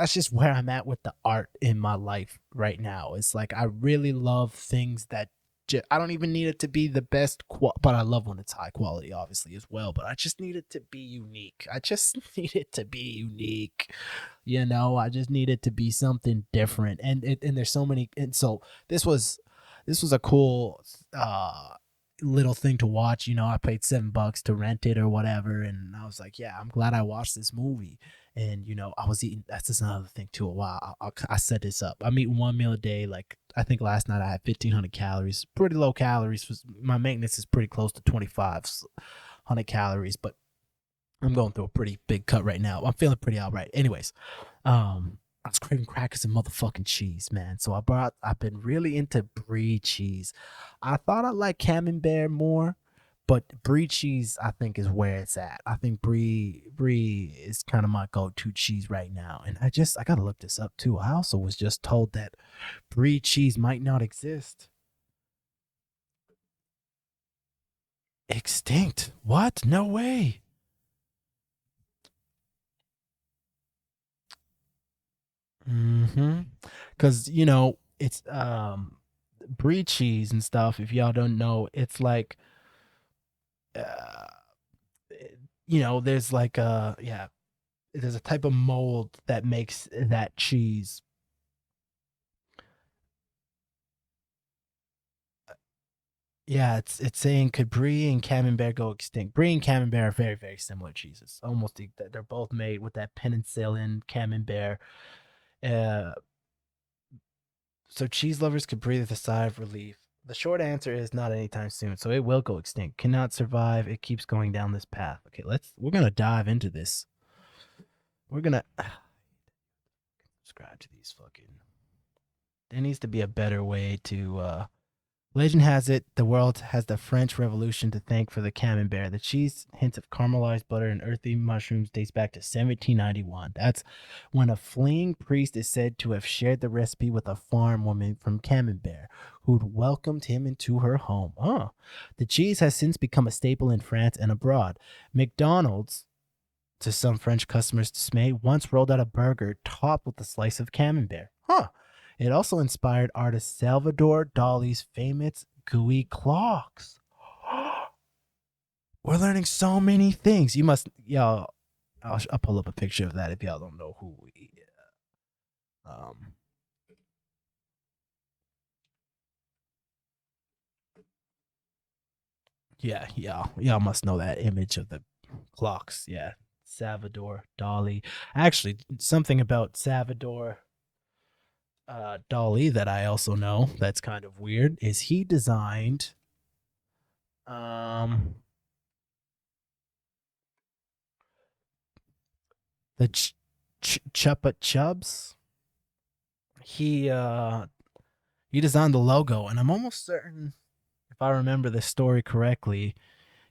Speaker 1: just where I'm at with the art in my life right now. It's like I really love things that I don't even need it to be the best, but I love when it's high quality, obviously, as well. But I just need it to be unique. I just need it to be unique. You know, I just need it to be something different. And there's so many. And so this was a cool little thing to watch. You know, I paid $7 to rent it or whatever, and I was like, yeah, I'm glad I watched this movie. And you know, I was eating. That's just another thing too. Wow, I set this up. I'm eating one meal a day. Like I think last night I had 1,500 calories. Pretty low calories. My maintenance is pretty close to 2,500 calories, but I'm going through a pretty big cut right now. I'm feeling pretty all right. Anyways, I was craving crackers and motherfucking cheese, man. So I've been really into brie cheese. I thought I liked camembert more, but brie cheese I think is where it's at. I think brie is kind of my go-to cheese right now. And I gotta look this up too. I also was just told that brie cheese might not exist. Extinct? What? No way. Because you know it's brie cheese and stuff. If y'all don't know, it's like you know, there's like there's a type of mold that makes that cheese. Yeah, it's saying could brie and camembert go extinct? Brie and camembert are very, very similar cheeses. Almost they're both made with that penicillin camembert. Uh, so cheese lovers could breathe a sigh of relief. The short answer is not anytime soon. So it will go extinct. Cannot survive. It keeps going down this path. Okay, we're gonna dive into this. We're gonna subscribe to these fucking. There needs to be a better way to. Legend has it the world has the French Revolution to thank for the camembert. The cheese hints of caramelized butter and earthy mushrooms dates back to 1791. That's when a fleeing priest is said to have shared the recipe with a farm woman from Camembert who'd welcomed him into her home. The cheese has since become a staple in France and abroad. McDonald's, to some French customers' dismay, once rolled out a burger topped with a slice of camembert. It also inspired artist Salvador Dali's famous gooey clocks. We're learning so many things. You must, y'all. I'll pull up a picture of that if y'all don't know who we. Yeah, y'all must know that image of the clocks. Yeah, Salvador Dali. Actually, something about Salvador Dali that I also know that's kind of weird is he designed the Chupa Chubs. He designed the logo, and I'm almost certain, if I remember the story correctly,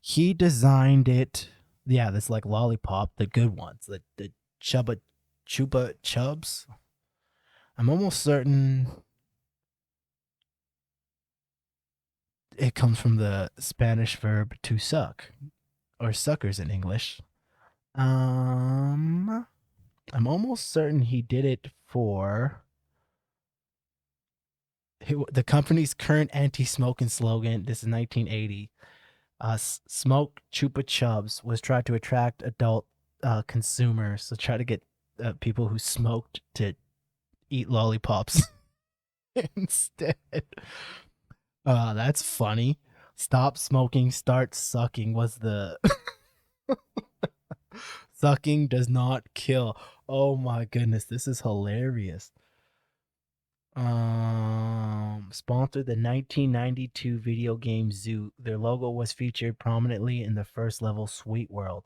Speaker 1: he designed it. Yeah, this like lollipop, the good ones, the Chupa Chubs. I'm almost certain it comes from the Spanish verb to suck, or suckers in English. I'm almost certain he did it for the company's current anti-smoking slogan. This is 1980. Smoke Chupa Chubs was tried to attract adult consumers, so try to get people who smoked to eat lollipops instead. That's funny. Stop smoking, start sucking was the sucking does not kill. Oh my goodness, this is hilarious. Sponsored the 1992 video game Zoo. Their logo was featured prominently in the first level Sweet World.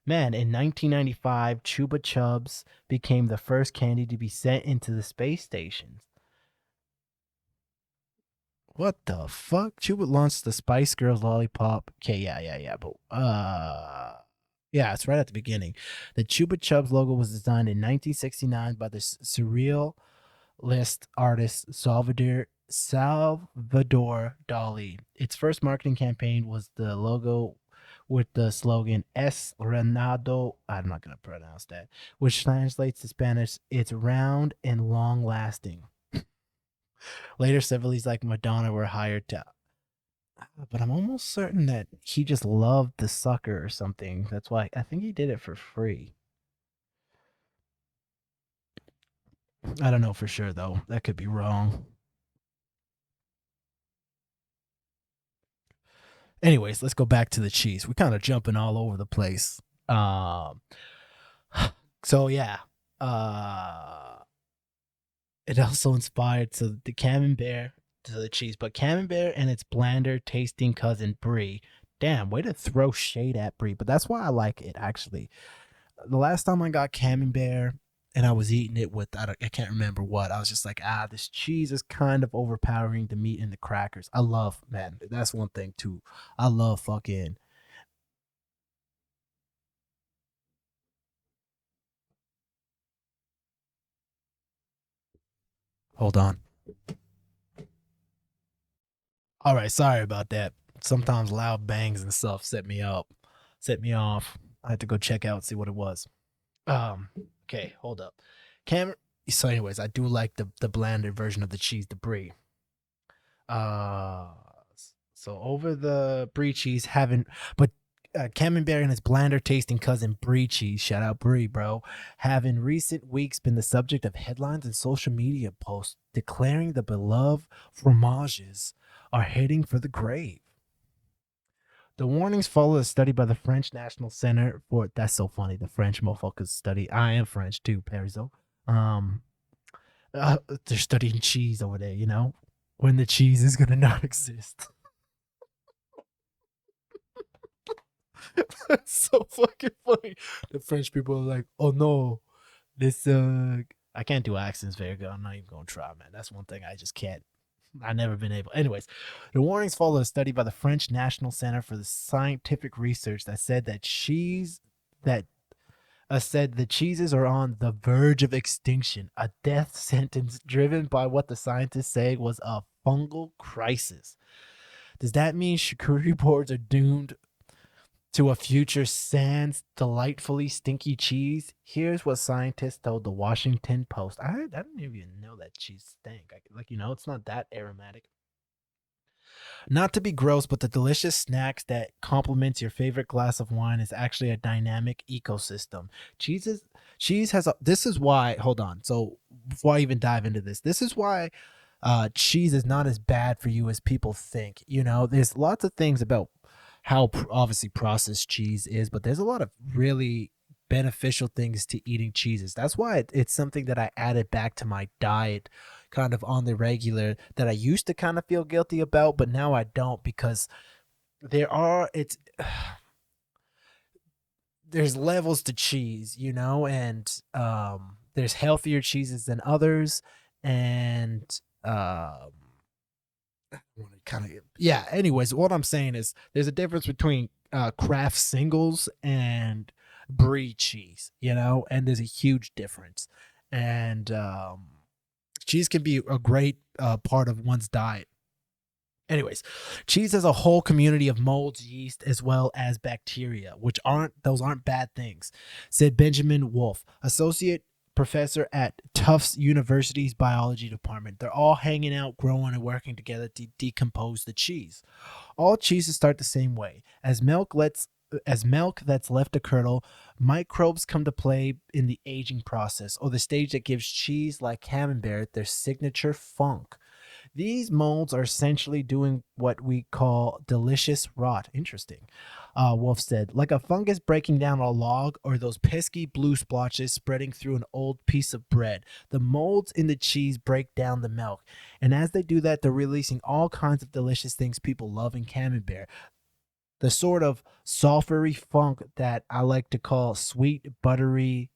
Speaker 1: Man, in 1995, Chupa Chubs became the first candy to be sent into the space stations. What the fuck? Chupa launched the Spice Girls lollipop. Okay, yeah, but yeah, it's right at the beginning. The Chupa Chubs logo was designed in 1969 by the surrealist artist Salvador Dali. Its first marketing campaign was the logo with the slogan Es Renado, I'm not going to pronounce that, which translates to Spanish, it's round and long lasting. Later, civilians like Madonna were hired to. But I'm almost certain that he just loved the sucker or something. That's why I think he did it for free. I don't know for sure though. That could be wrong. Anyways, let's go back to the cheese. We're kind of jumping all over the place. Um, so yeah, it also inspired the camembert to the cheese, but camembert and its blander tasting cousin brie. Damn, way to throw shade at brie, but that's why I like it actually. The last time I got camembert and I was eating it with I can't remember what. I was just like, this cheese is kind of overpowering the meat and the crackers. I love, man, that's one thing too. I love fucking. Hold on. All right, sorry about that. Sometimes loud bangs and stuff set me off. I had to go check out and see what it was. Okay, hold up. So anyways, I do like the blander version of the cheese, the brie. Uh so over the brie cheese but camembert and its blander tasting cousin brie cheese, shout out brie, bro, have in recent weeks been the subject of headlines and social media posts declaring the beloved fromages are heading for the grave. The warnings follow a study by the French National Center for. That's so funny. The French motherfuckers study. I am French too, Perizo. Um, they're studying cheese over there. You know, when the cheese is gonna not exist. That's so fucking funny. The French people are like, "Oh no, this I can't do accents very good. I'm not even gonna try, man. That's one thing I just can't. I've never been able. Anyways, the warnings follow a study by the French National Center for the Scientific Research that said that the cheeses are on the verge of extinction, a death sentence driven by what the scientists say was a fungal crisis. Does that mean charcuterie boards are doomed to a future sans delightfully stinky cheese? Here's what scientists told the Washington Post. I didn't even know that cheese stank. It's not that aromatic. Not to be gross, but the delicious snacks that complements your favorite glass of wine is actually a dynamic ecosystem. Cheese has a. This is why. Hold on. So before I even dive into this is why cheese is not as bad for you as people think. There's lots of things about how obviously processed cheese is, but there's a lot of really beneficial things to eating cheeses. That's why it's something that I added back to my diet kind of on the regular, that I used to kind of feel guilty about, but now I don't, because there's levels to cheese, and there's healthier cheeses than others, and anyways, what I'm saying is there's a difference between Kraft singles and brie cheese, and there's a huge difference. And cheese can be a great part of one's diet. Anyways, cheese has a whole community of molds, yeast, as well as bacteria, those aren't bad things, said Benjamin Wolf, associate professor at Tufts University's biology department. They're all hanging out, growing, and working together to decompose the cheese. All cheeses start the same way. As milk that's left to curdle, microbes come to play in the aging process, or the stage that gives cheese like camembert their signature funk. These molds are essentially doing what we call delicious rot. Interesting. Wolf said, like a fungus breaking down a log, or those pesky blue splotches spreading through an old piece of bread. The molds in the cheese break down the milk. And as they do that, they're releasing all kinds of delicious things people love in camembert. The sort of sulfury funk that I like to call sweet, buttery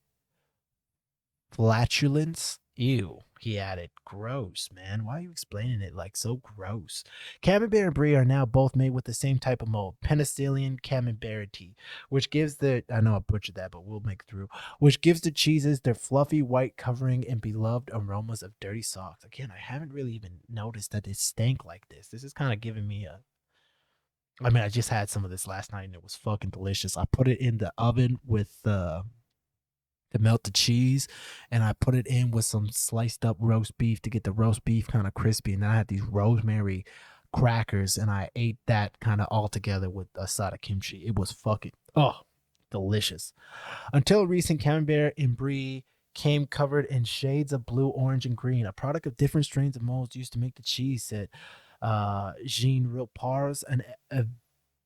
Speaker 1: flatulence. Ew, he added. Gross, man. Why are you explaining it like so gross? Camembert and brie are now both made with the same type of mold, penicillium camemberti, which gives I know I butchered that, but we'll make it through, which gives the cheeses their fluffy white covering and beloved aromas of dirty socks. Again, I haven't really even noticed that it stank like this. This is kind of giving me I just had some of this last night and it was fucking delicious. I put it in the oven with to melt the cheese, and I put it in with some sliced up roast beef to get the roast beef kind of crispy. And then I had these rosemary crackers, and I ate that kind of all together with a side of kimchi. It was fucking delicious. Until recent, Camembert and Brie came covered in shades of blue, orange, and green, a product of different strains of molds used to make the cheese, said Jean Rilpars, an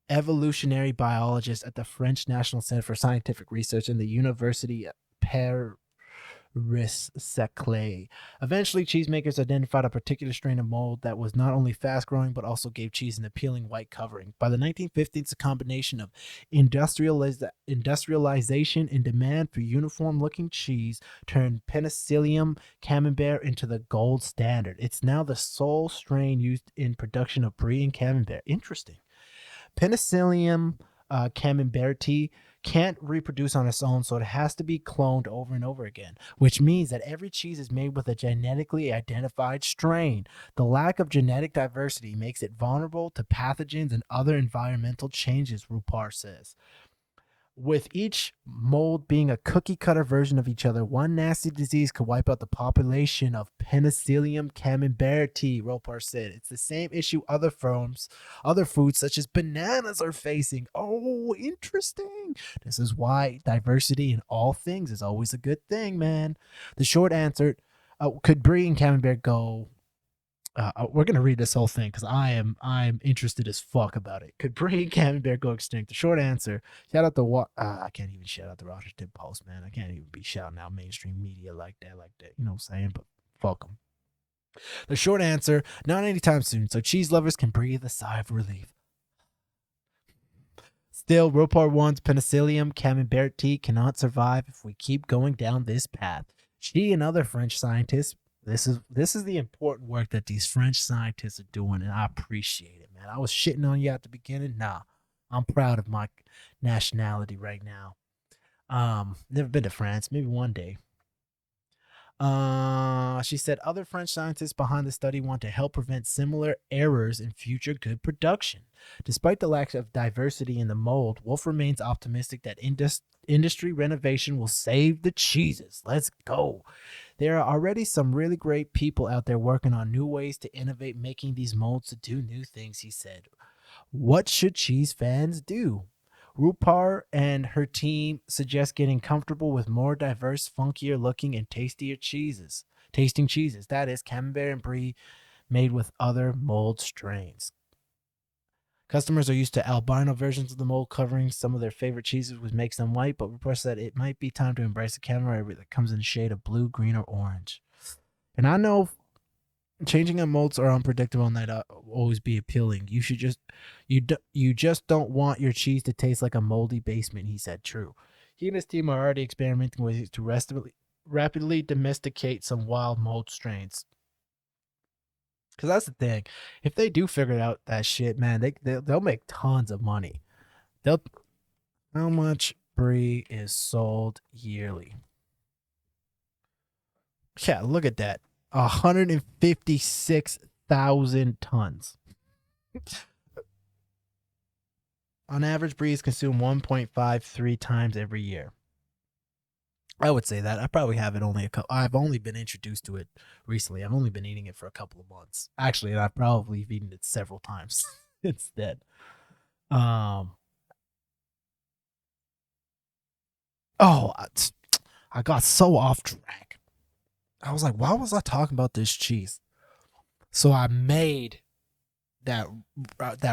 Speaker 1: evolutionary biologist at the French National Center for Scientific Research in the University of Paris-Saclay. Eventually, cheesemakers identified a particular strain of mold that was not only fast-growing but also gave cheese an appealing white covering. By the 1950s, a combination of industrialization and demand for uniform-looking cheese turned Penicillium Camembert into the gold standard. It's now the sole strain used in production of Brie and Camembert. Interesting. Penicillium Camemberti can't reproduce on its own, so it has to be cloned over and over again, which means that every cheese is made with a genetically identified strain. The lack of genetic diversity makes it vulnerable to pathogens and other environmental changes, Rupar says. With each mold being a cookie-cutter version of each other, one nasty disease could wipe out the population of Penicillium camemberti, Ropar said. It's the same issue other foods such as bananas are facing. Oh, interesting. This is why diversity in all things is always a good thing, man. The short answer, could Brie and Camembert go... we're gonna read this whole thing because I'm interested as fuck about it. Could Brie and Camembert go extinct? The short answer. Shout out to I can't even shout out the Washington Post, man. I can't even be shouting out mainstream media like that. You know what I'm saying? But fuck them. The short answer: not anytime soon. So cheese lovers can breathe a sigh of relief. Still, Ropar warns Penicillium Camemberti cannot survive if we keep going down this path. She and other French scientists. This is the important work that these French scientists are doing, and I appreciate it, man. I was shitting on you at the beginning. Nah, I'm proud of my nationality right now. Never been to France. Maybe one day. She said other French scientists behind the study want to help prevent similar errors in future good production. Despite the lack of diversity in the mold, Wolf remains optimistic that industry renovation will save the cheeses. Let's go. There are already some really great people out there working on new ways to innovate, making these molds to do new things, he said. What should cheese fans do? Rupar and her team suggest getting comfortable with more diverse, funkier looking, and tasting cheeses. That is, Camembert and Brie made with other mold strains. Customers are used to albino versions of the mold covering some of their favorite cheeses, which makes them white, but reports that it might be time to embrace a Camembert that comes in a shade of blue, green, or orange. And I know changing up molds are unpredictable and that always be appealing. You just don't want your cheese to taste like a moldy basement, he said. True. He and his team are already experimenting with it to rapidly domesticate some wild mold strains. Because that's the thing. If they do figure out that shit, man, they'll make tons of money. How much Brie is sold yearly? Yeah, look at that. 156,000 tons. On average, Brie is consumed 1.53 times every year. I would say that. I probably have it only I've only been introduced to it recently. I've only been eating it for a couple of months. Actually, and I've probably eaten it several times instead. I got so off track. I was like, why was I talking about this cheese? So I made that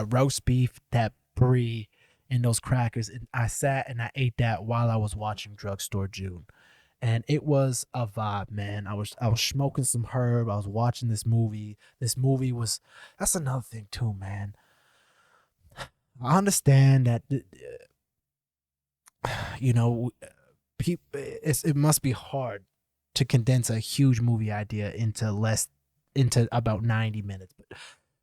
Speaker 1: roast beef, that Brie, and those crackers, and I sat and I ate that while I was watching Drugstore June, and it was a vibe, man. I was smoking some herb. I was watching this movie. That's another thing too, man. I understand that it must be hard to condense a huge movie idea into about 90 minutes, but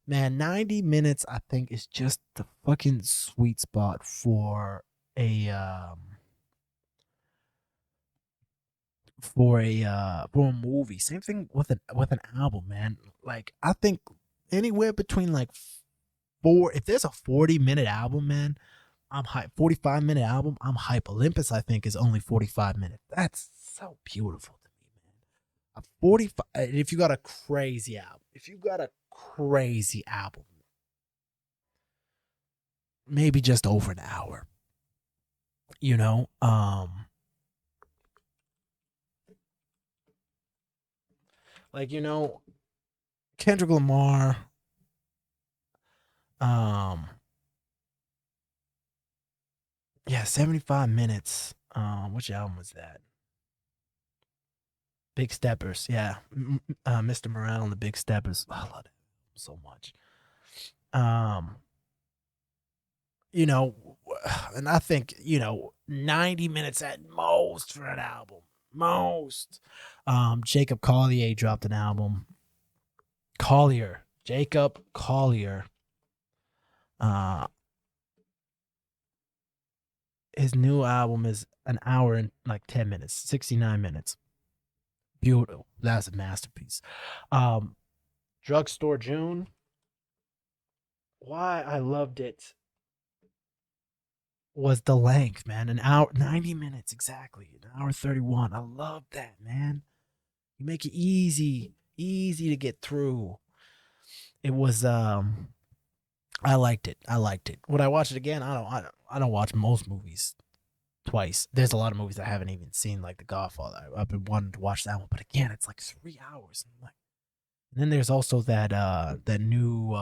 Speaker 1: man, 90 minutes, I think, is just the fucking sweet spot for a movie. Same thing with an album, man. Like, I think anywhere between like if there's a 40-minute album, man, I'm hype. 45-minute album, I'm hype. Olympus, I think, is only 45 minutes. That's so beautiful to me, man. A 45. If you got a crazy album, maybe just over an hour. You know, like, you know, Kendrick Lamar, yeah, 75 minutes. Which album was that? Big Steppers, yeah. Mr. Morale and the Big Steppers. I love that so much. You know, and I think, you know, 90 minutes at most for an album. Most. Jacob Collier dropped an album. Jacob Collier. His new album is an hour and like 10 minutes, 69 minutes. Beautiful. That's a masterpiece. Drugstore June. Why I loved it was the length, man. An hour, 90 minutes exactly. An hour 31. I love that, man. You make it easy to get through. It was I liked it. Would I watch it again? I don't watch most movies twice. There's a lot of movies I haven't even seen, like The Godfather. I've been wanting to watch that one, but again, it's like 3 hours. And then there's also that new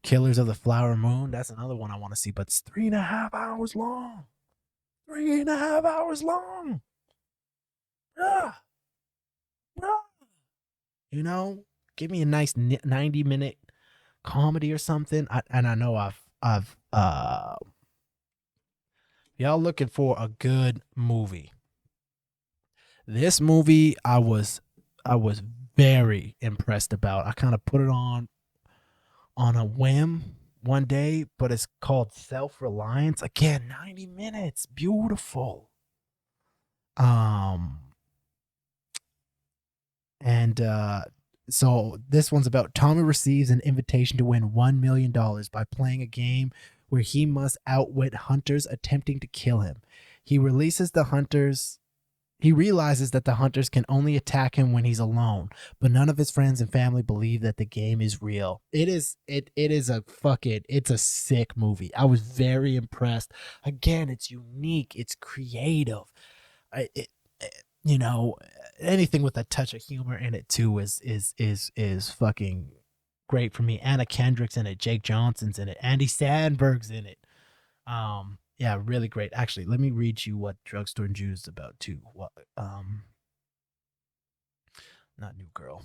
Speaker 1: Killers of the Flower Moon. That's another one I want to see, but it's 3.5 hours long. 3.5 hours long. You know, give me a nice 90-minute comedy or something. I know I've y'all looking for a good movie. This movie I was very impressed about. I kind of put it on a whim one day, but it's called Self-Reliance. Again, 90 minutes. Beautiful. So this one's about Tommy receives an invitation to win $1 million by playing a game where he must outwit hunters attempting to kill him. He realizes that the hunters can only attack him when he's alone, but none of his friends and family believe that the game is real. It's a sick movie. I was very impressed. Again, it's unique, it's creative. You know, anything with a touch of humor in it too is fucking great for me. Anna Kendrick's in it, Jake Johnson's in it, Andy Sandberg's in it. Yeah, really great. Actually, let me read you what Drugstore June is about too. Not New Girl.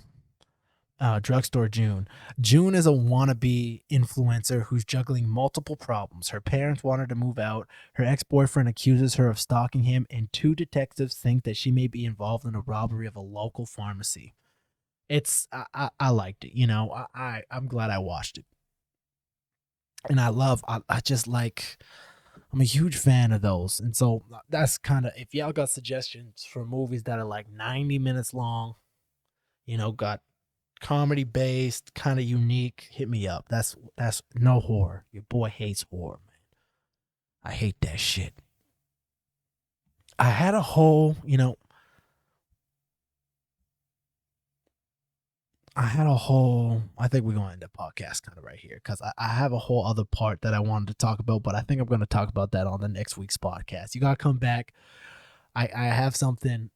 Speaker 1: Drugstore June. June is a wannabe influencer who's juggling multiple problems. Her parents want her to move out. Her ex-boyfriend accuses her of stalking him, and 2 detectives think that she may be involved in a robbery of a local pharmacy. I liked it. You know, I'm glad I watched it. And I just like, I'm a huge fan of those. And so that's kind of, if y'all got suggestions for movies that are like 90 minutes long, you know, got comedy based, kind of unique, hit me up. That's no horror. Your boy hates horror, man. I hate that shit. I had a whole, you know, I think we're going to end the podcast kind of right here because I have a whole other part that I wanted to talk about, but I think I'm going to talk about that on the next week's podcast. You got to come back. I have something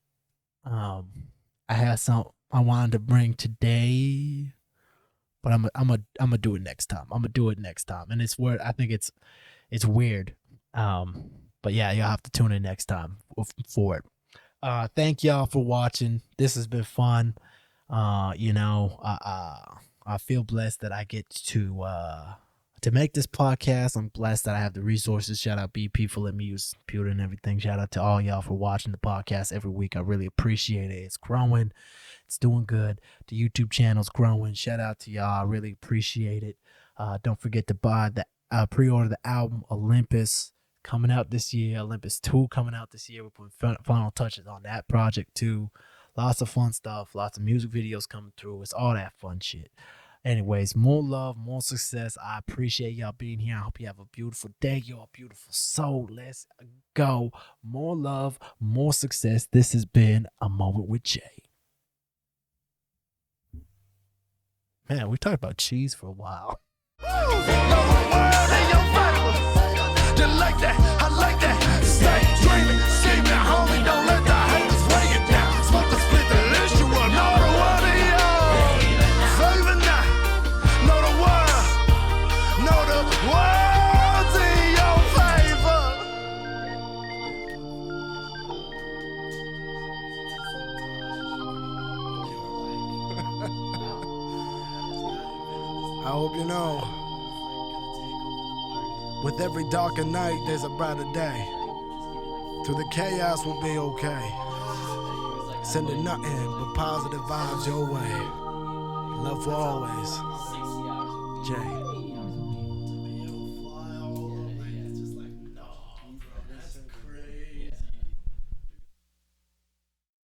Speaker 1: I wanted to bring today, but I'm gonna do it next time. And it's weird. I think it's weird. But yeah, you'll have to tune in next time for it. Thank y'all for watching. This has been fun. You know, I feel blessed that I get to make this podcast. I'm blessed that I have the resources. Shout out BP for letting me use the computer and everything. Shout out to all y'all for watching the podcast every week. I really appreciate it. It's growing. It's doing good. The YouTube channel's growing. Shout out to y'all. I really appreciate it. Don't forget to buy pre-order the album Olympus coming out this year. Olympus 2 coming out this year. We're putting final touches on that project too. Lots of fun stuff. Lots of music videos coming through. It's all that fun shit. Anyways, more love, more success. I appreciate y'all being here. I hope you have a beautiful day. You're a beautiful soul. Let's go. More love, more success. This has been A Moment with Jay. Man, we talked about cheese for a while.
Speaker 2: I hope you know, with every darker night, there's a brighter day. Through the chaos, we'll be okay. Sending nothing but positive vibes your way. Love for always. Jay.